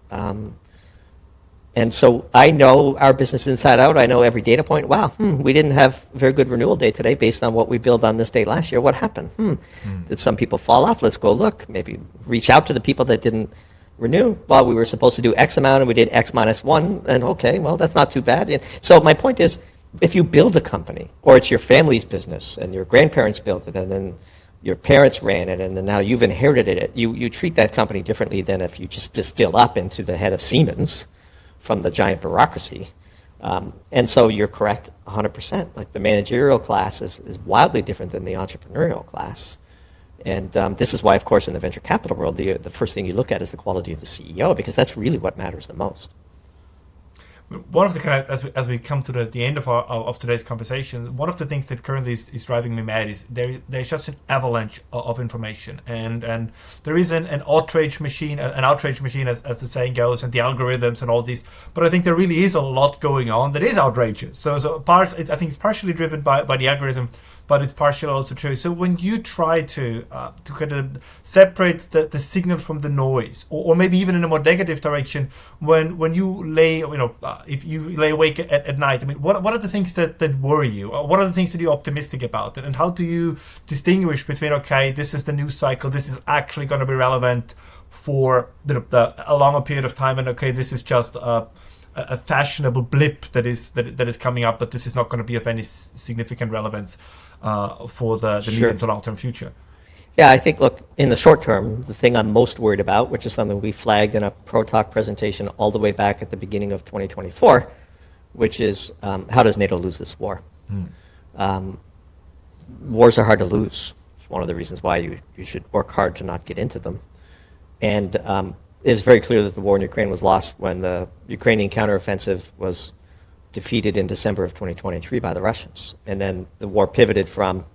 [SPEAKER 2] And so I know our business inside out. I know every data point. Wow, we didn't have a very good renewal day today based on what we built on this day last year. What happened? Did some people fall off? Let's go look. Maybe reach out to the people that didn't renew. Well, we were supposed to do X amount and we did X minus 1, and okay, well, that's not too bad. And so my point is, if you build a company, or it's your family's business, and your grandparents built it, and then your parents ran it, and then now you've inherited it, you treat that company differently than if you just distill up into the head of Siemens from the giant bureaucracy. And so you're correct 100%. Like the managerial class is wildly different than the entrepreneurial class. And this is why, of course, in the venture capital world, the first thing you look at is the quality of the CEO, because that's really what matters the most.
[SPEAKER 1] One of the kind of, as we come to the end of today's conversation, one of the things that currently is driving me mad is there's just an avalanche of information, and there is an outrage machine, as the saying goes, and the algorithms and all these. But I think there really is a lot going on that is outrageous. So I think it's partially driven by the algorithm, but it's partially also true. So when you try to kind of separate the signal from the noise, or maybe even in a more negative direction, when you lay, if you lay awake at night, I mean, what are the things that worry you? What are the things that you're optimistic about? And how do you distinguish between, okay, this is the news cycle, this is actually going to be relevant for a longer period of time, and okay, this is just a fashionable blip that is coming up, but this is not going to be of any significant relevance for the medium to long-term future?
[SPEAKER 2] Yeah, I think, look, in the short term, the thing I'm most worried about, which is something we flagged in a ProTalk presentation all the way back at the beginning of 2024, which is how does NATO lose this war? Wars are hard to lose. It's one of the reasons why you should work hard to not get into them. And it is very clear that the war in Ukraine was lost when the Ukrainian counteroffensive was defeated in December of 2023 by the Russians. And then the war pivoted from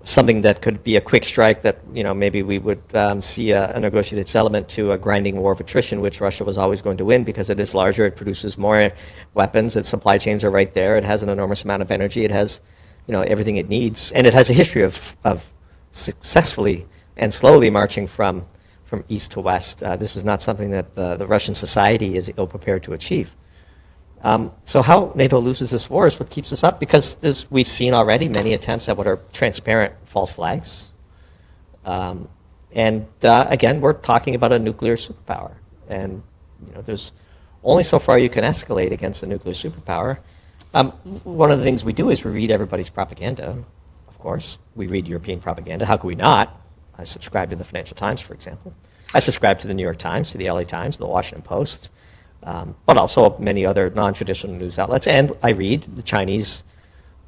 [SPEAKER 2] something that could be a quick strike that, maybe we would see a negotiated settlement, to a grinding war of attrition, which Russia was always going to win because it is larger, it produces more weapons, its supply chains are right there, it has an enormous amount of energy, it has, everything it needs, and it has a history of successfully and slowly marching from east to west. This is not something that the Russian society is ill-prepared to achieve. So how NATO loses this war is what keeps us up, because as we've seen already many attempts at what are transparent false flags. Again, we're talking about a nuclear superpower. And there's only so far you can escalate against a nuclear superpower. One of the things we do is we read everybody's propaganda, of course. We read European propaganda. How could we not? I subscribe to the Financial Times, for example. I subscribe to the New York Times, to the LA Times, the Washington Post. But also many other non-traditional news outlets. And I read the Chinese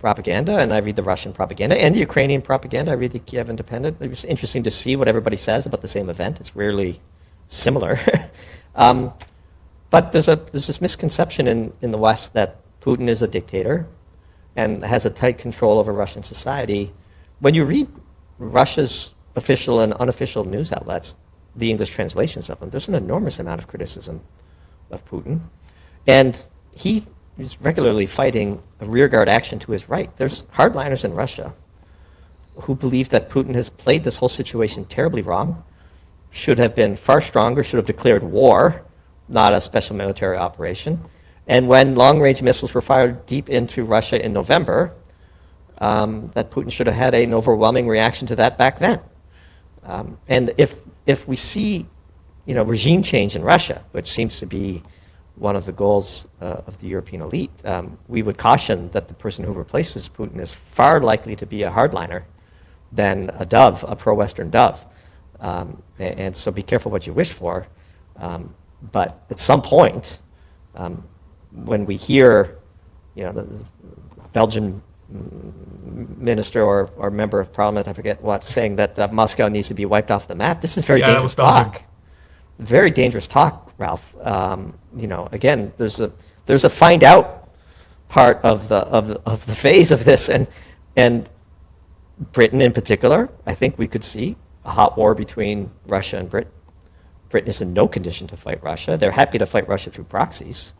[SPEAKER 2] propaganda, and I read the Russian propaganda, and the Ukrainian propaganda. I read the Kiev Independent. It was interesting to see what everybody says about the same event. It's rarely similar. But there's this misconception in the West that Putin is a dictator and has a tight control over Russian society. When you read Russia's official and unofficial news outlets, the English translations of them, there's an enormous amount of criticism of Putin, and he is regularly fighting a rearguard action to his right. There's hardliners in Russia who believe that Putin has played this whole situation terribly wrong, should have been far stronger, should have declared war, not a special military operation. And when long-range missiles were fired deep into Russia in November, that Putin should have had an overwhelming reaction to that back then. And if we see regime change in Russia, which seems to be one of the goals of the European elite, we would caution that the person who replaces Putin is far likely to be a hardliner than a dove, a pro-Western dove. And so be careful what you wish for. But at some point, when we hear, the Belgian minister or member of parliament, I forget what, saying that Moscow needs to be wiped off the map, this is very dangerous talk. Very dangerous talk, Ralph. Again, there's a find out part of the phase of this, and Britain in particular. I think we could see a hot war between Russia and Britain. Britain is in no condition to fight Russia. They're happy to fight Russia through proxies,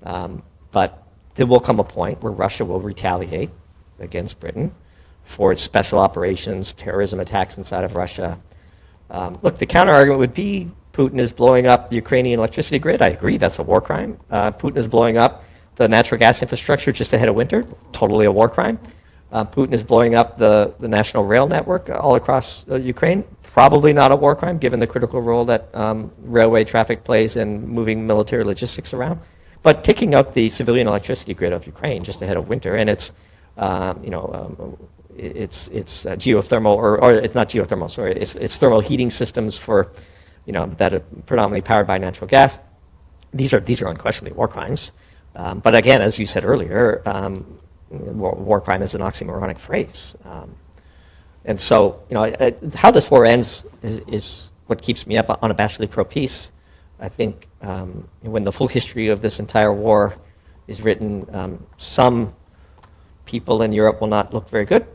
[SPEAKER 2] but there will come a point where Russia will retaliate against Britain for its special operations, terrorism attacks inside of Russia. Look, the counter-argument would be Putin is blowing up the Ukrainian electricity grid. I agree, that's a war crime. Putin is blowing up the natural gas infrastructure just ahead of winter. Totally a war crime. Putin is blowing up the national rail network all across Ukraine. Probably not a war crime, given the critical role that railway traffic plays in moving military logistics around. But taking out the civilian electricity grid of Ukraine just ahead of winter, and it's geothermal, or it's not geothermal. Sorry, it's thermal heating systems for, that are predominantly powered by natural gas. These are unquestionably war crimes. But again, as you said earlier, war crime is an oxymoronic phrase. And so, how this war ends is what keeps me up unabashedly pro-peace. I think when the full history of this entire war is written, some people in Europe will not look very good.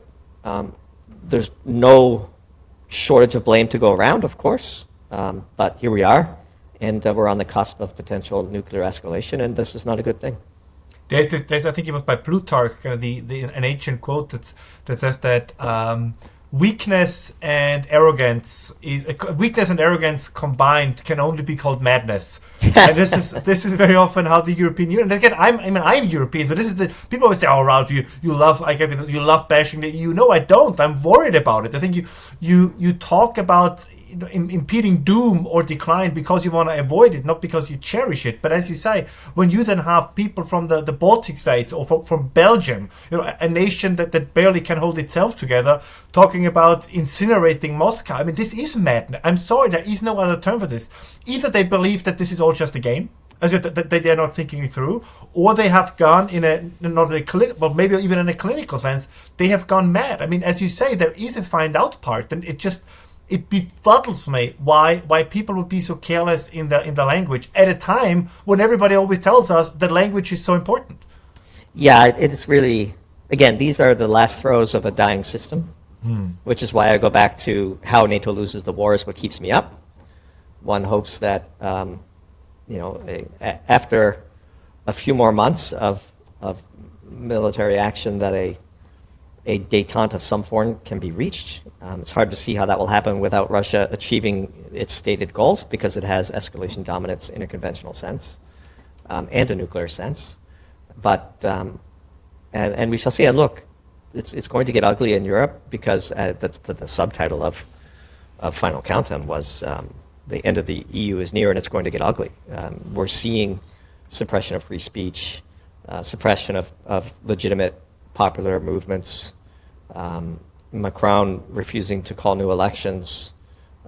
[SPEAKER 2] There's no shortage of blame to go around, of course, but here we are, and we're on the cusp of potential nuclear escalation, and this is not a good thing.
[SPEAKER 1] There's I think it was by Plutarch, an ancient quote that says that weakness and arrogance combined can only be called madness. And this is very often how the European Union. And again, I'm European, so this is the people always say, "Oh, Ralph, you love you love bashing the EU." No, I don't. I'm worried about it. I think you talk about impeding doom or decline because you want to avoid it, not because you cherish it. But as you say, when you then have people from the Baltic states or from Belgium, a nation that barely can hold itself together, talking about incinerating Moscow, I mean, this is madness. I'm sorry, there is no other term for this. Either they believe that this is all just a game, as that they're not thinking it through, or they have gone but maybe even in a clinical sense, they have gone mad. I mean, as you say, there is a find out part, and it befuddles me why people would be so careless in the language at a time when everybody always tells us that language is so important.
[SPEAKER 2] Yeah, it's really, again, these are the last throes of a dying system, which is why I go back to how NATO loses the war is what keeps me up. One hopes that, after a few more months of military action, that a détente of some form can be reached. It's hard to see how that will happen without Russia achieving its stated goals, because it has escalation dominance in a conventional sense and a nuclear sense. But and we shall see. And look, it's going to get ugly in Europe, because the subtitle of Final Countdown was the end of the EU is near, and it's going to get ugly. We're seeing suppression of free speech, suppression of legitimate popular movements, Macron refusing to call new elections,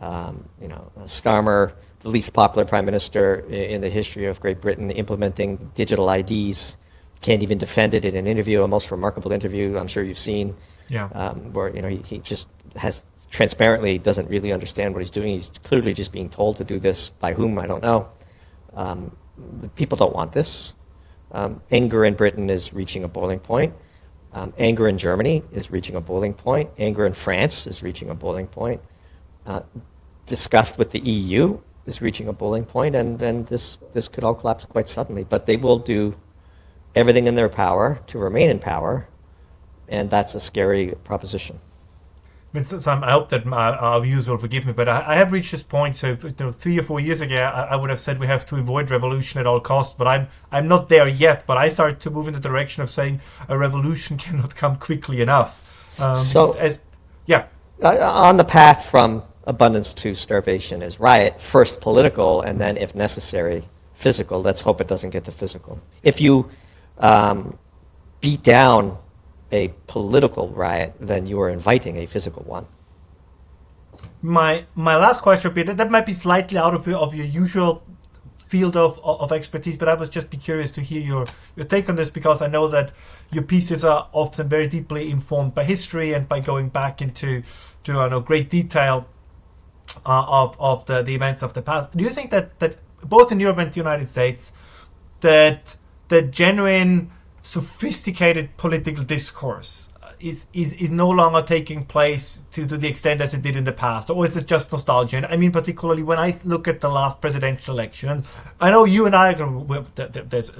[SPEAKER 2] Starmer, the least popular prime minister in the history of Great Britain, implementing digital IDs, can't even defend it in an interview, a most remarkable interview I'm sure you've seen, where he just has transparently doesn't really understand what he's doing. He's clearly just being told to do this, by whom, I don't know. The people don't want this. Anger in Britain is reaching a boiling point. Anger in Germany is reaching a boiling point. Anger in France is reaching a boiling point. Disgust with the EU is reaching a boiling point, and then this could all collapse quite suddenly. But they will do everything in their power to remain in power, and that's a scary proposition.
[SPEAKER 1] I hope that our viewers will forgive me, but I have reached this point. So 3 or 4 years ago, I would have said we have to avoid revolution at all costs. But I'm not there yet. But I started to move in the direction of saying a revolution cannot come quickly enough.
[SPEAKER 2] On the path from abundance to starvation is riot, first political, and then, if necessary, physical. Let's hope it doesn't get to physical. If you beat down a political riot, then you are inviting a physical one.
[SPEAKER 1] My last question would be that might be slightly out of your usual field of expertise, but I would just be curious to hear your take on this, because I know that your pieces are often very deeply informed by history and by going back into great detail of the events of the past. Do you think that both in Europe and the United States, that the genuine sophisticated political discourse is no longer taking place to the extent as it did in the past, or is this just nostalgia? And I mean, particularly when I look at the last presidential election, and I know you and I agree, there's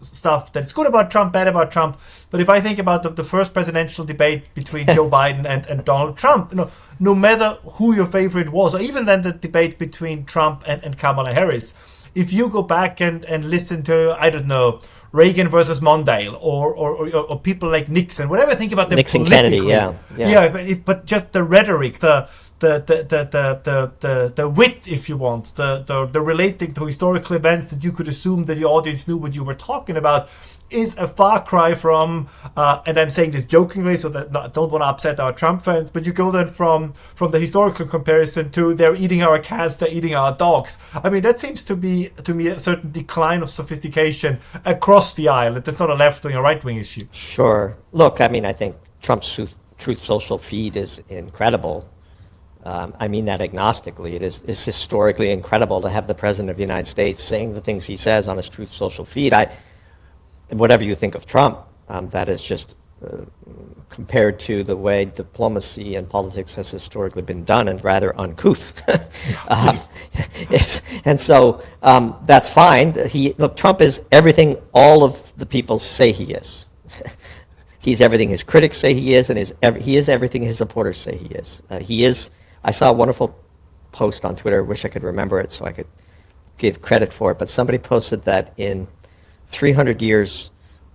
[SPEAKER 1] stuff that's good about Trump, bad about Trump, but if I think about the first presidential debate between Joe Biden and Donald Trump, no matter who your favorite was, or even then the debate between Trump and Kamala Harris, if you go back and listen to, I don't know, Reagan versus Mondale, or people like Nixon. Whatever I think about them
[SPEAKER 2] Nixon,
[SPEAKER 1] politically,
[SPEAKER 2] Kennedy, yeah.
[SPEAKER 1] but just the rhetoric, the wit, if you want, the relating to historical events that you could assume that your audience knew what you were talking about, is a far cry from, and I'm saying this jokingly, so that I don't want to upset our Trump fans, but you go then from the historical comparison to they're eating our cats, they're eating our dogs. I mean, that seems to me a certain decline of sophistication across the aisle. That's not a left-wing or right-wing issue.
[SPEAKER 2] Sure. Look, I mean, I think Trump's Truth Social feed is incredible. I mean that agnostically. It is historically incredible to have the President of the United States saying the things he says on his Truth Social feed. Whatever you think of Trump, that is just compared to the way diplomacy and politics has historically been done, and rather uncouth. And so that's fine. Look, Trump is everything all of the people say he is. He's everything his critics say he is, and he is everything his supporters say he is. I saw a wonderful post on Twitter. I wish I could remember it so I could give credit for it, but somebody posted that in 300 years,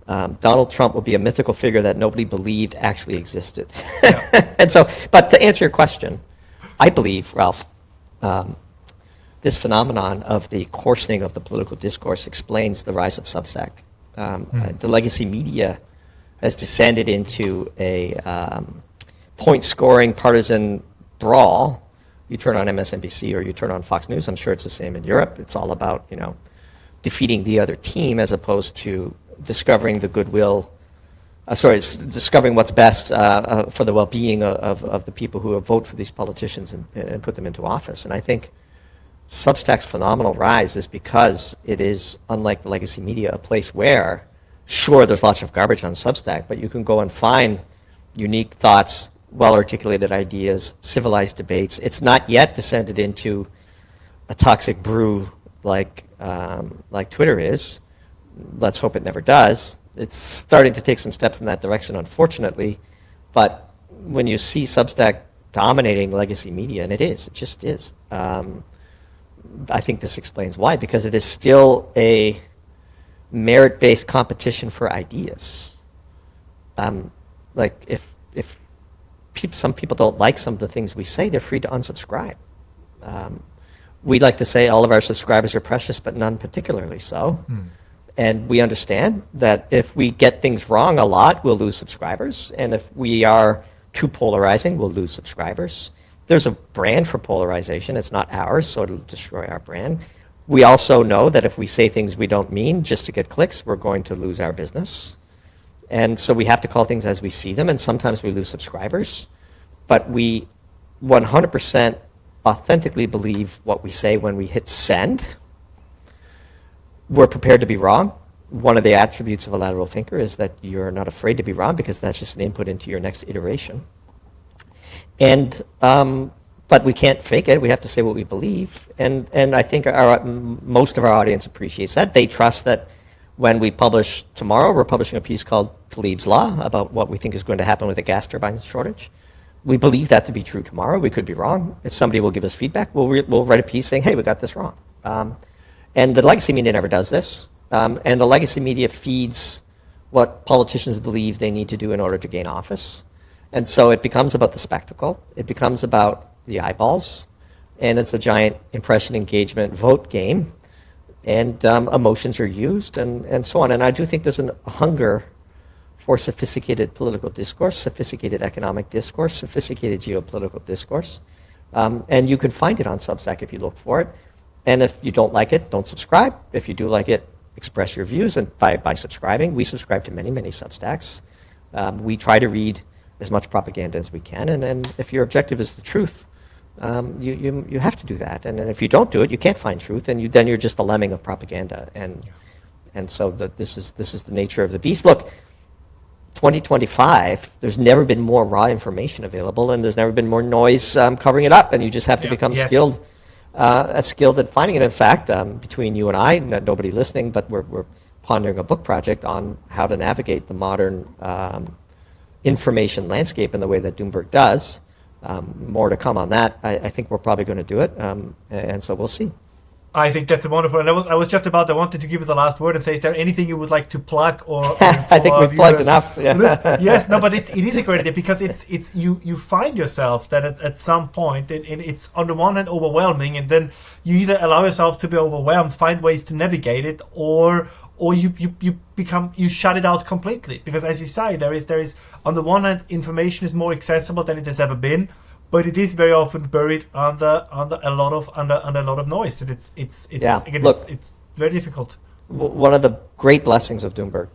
[SPEAKER 2] Donald Trump will be a mythical figure that nobody believed actually existed. Yeah. And so, but to answer your question, I believe, Ralph, this phenomenon of the coarsening of the political discourse explains the rise of Substack. The legacy media has descended into a point-scoring partisan brawl. You turn on MSNBC or you turn on Fox News, I'm sure it's the same in Europe. It's all about, defeating the other team as opposed to discovering the goodwill, discovering what's best for the well-being of the people who vote for these politicians and put them into office. And I think Substack's phenomenal rise is because it is, unlike the legacy media, a place where, sure, there's lots of garbage on Substack, but you can go and find unique thoughts, well-articulated ideas, civilized debates. It's not yet descended into a toxic brew like Twitter is. Let's hope it never does. It's starting to take some steps in that direction, unfortunately. But when you see Substack dominating legacy media, and it just is, I think this explains why, because it is still a merit-based competition for ideas. If some people don't like some of the things we say, they're free to unsubscribe. We like to say all of our subscribers are precious, but none particularly so. And we understand that if we get things wrong a lot, we'll lose subscribers. And if we are too polarizing, we'll lose subscribers. There's a brand for polarization. It's not ours, so it'll destroy our brand. We also know that if we say things we don't mean just to get clicks, we're going to lose our business. And so we have to call things as we see them, and sometimes we lose subscribers. But we 100% authentically believe what we say when we hit send. We're prepared to be wrong. One of the attributes of a lateral thinker is that you're not afraid to be wrong, because that's just an input into your next iteration. And but we can't fake it. We have to say what we believe. And I think most of our audience appreciates that. They trust that when we publish tomorrow, we're publishing a piece called Talib's Law about what we think is going to happen with the gas turbine shortage. We believe that to be true tomorrow. We could be wrong. If somebody will give us feedback, we'll write a piece saying, hey, we got this wrong. And the legacy media never does this. And the legacy media feeds what politicians believe they need to do in order to gain office. And so it becomes about the spectacle. It becomes about the eyeballs. And it's a giant impression engagement vote game. And emotions are used and so on. And I do think there's a hunger for sophisticated political discourse, sophisticated economic discourse, sophisticated geopolitical discourse. And you can find it on Substack if you look for it. And if you don't like it, don't subscribe. If you do like it, express your views. And by subscribing, we subscribe to many, many Substacks. We try to read as much propaganda as we can. And if your objective is the truth, you have to do that. And if you don't do it, you can't find truth. And then you're just a lemming of propaganda. And so this is the nature of the beast. Look, 2025, there's never been more raw information available, and there's never been more noise covering it up. And you just have to become skilled at finding it. In fact, between you and I, nobody listening, but we're pondering a book project on how to navigate the modern information landscape in the way that Doomberg does. More to come on that. I think we're probably going to do it, and so we'll see.
[SPEAKER 1] I think that's wonderful. And I wanted to give you the last word and say, is there anything you would like to plug or
[SPEAKER 2] I think we've plugged enough. Yeah.
[SPEAKER 1] Yes, no, but it is a great idea because you find yourself that at some point, and it's on the one hand overwhelming, and then you either allow yourself to be overwhelmed, find ways to navigate it, or you shut it out completely. Because as you say, there is on the one hand, information is more accessible than it has ever been, but it is very often buried under a lot of noise, and it's very difficult.
[SPEAKER 2] One of the great blessings of Doomberg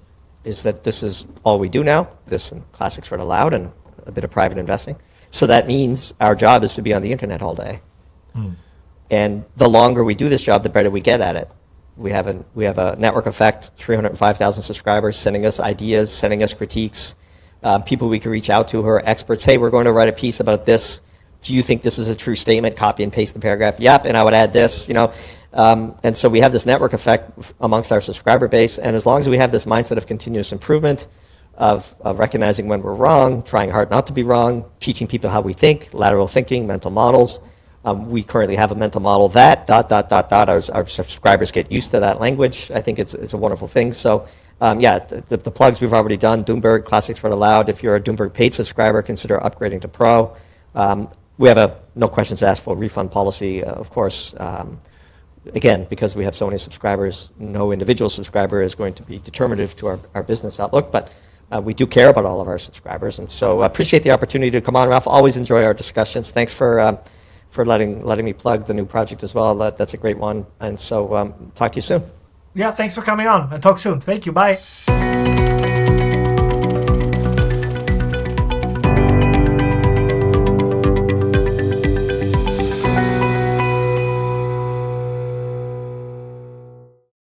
[SPEAKER 2] is that this is all we do now. This and Classics Read Aloud and a bit of private investing. So that means our job is to be on the internet all day. And the longer we do this job, the better we get at it. We have a network effect, 305,000 subscribers sending us ideas, sending us critiques. People we can reach out to who are experts. Hey, we're going to write a piece about this. Do you think this is a true statement? Copy and paste the paragraph. Yep, and I would add this. And so we have this network effect amongst our subscriber base. And as long as we have this mindset of continuous improvement, of recognizing when we're wrong, trying hard not to be wrong, teaching people how we think, lateral thinking, mental models. We currently have a mental model that ... Our subscribers get used to that language. I think it's a wonderful thing. So. The plugs we've already done, Doomberg, Classics Read Aloud. If you're a Doomberg paid subscriber, consider upgrading to Pro. We have a no questions asked for refund policy, of course. Again, because we have so many subscribers, no individual subscriber is going to be determinative to our business outlook, but we do care about all of our subscribers. And so I appreciate the opportunity to come on, Ralph. Always enjoy our discussions. Thanks for letting me plug the new project as well. That's a great one. And so talk to you soon.
[SPEAKER 1] Yeah, thanks for coming on, and talk soon. Thank you. Bye.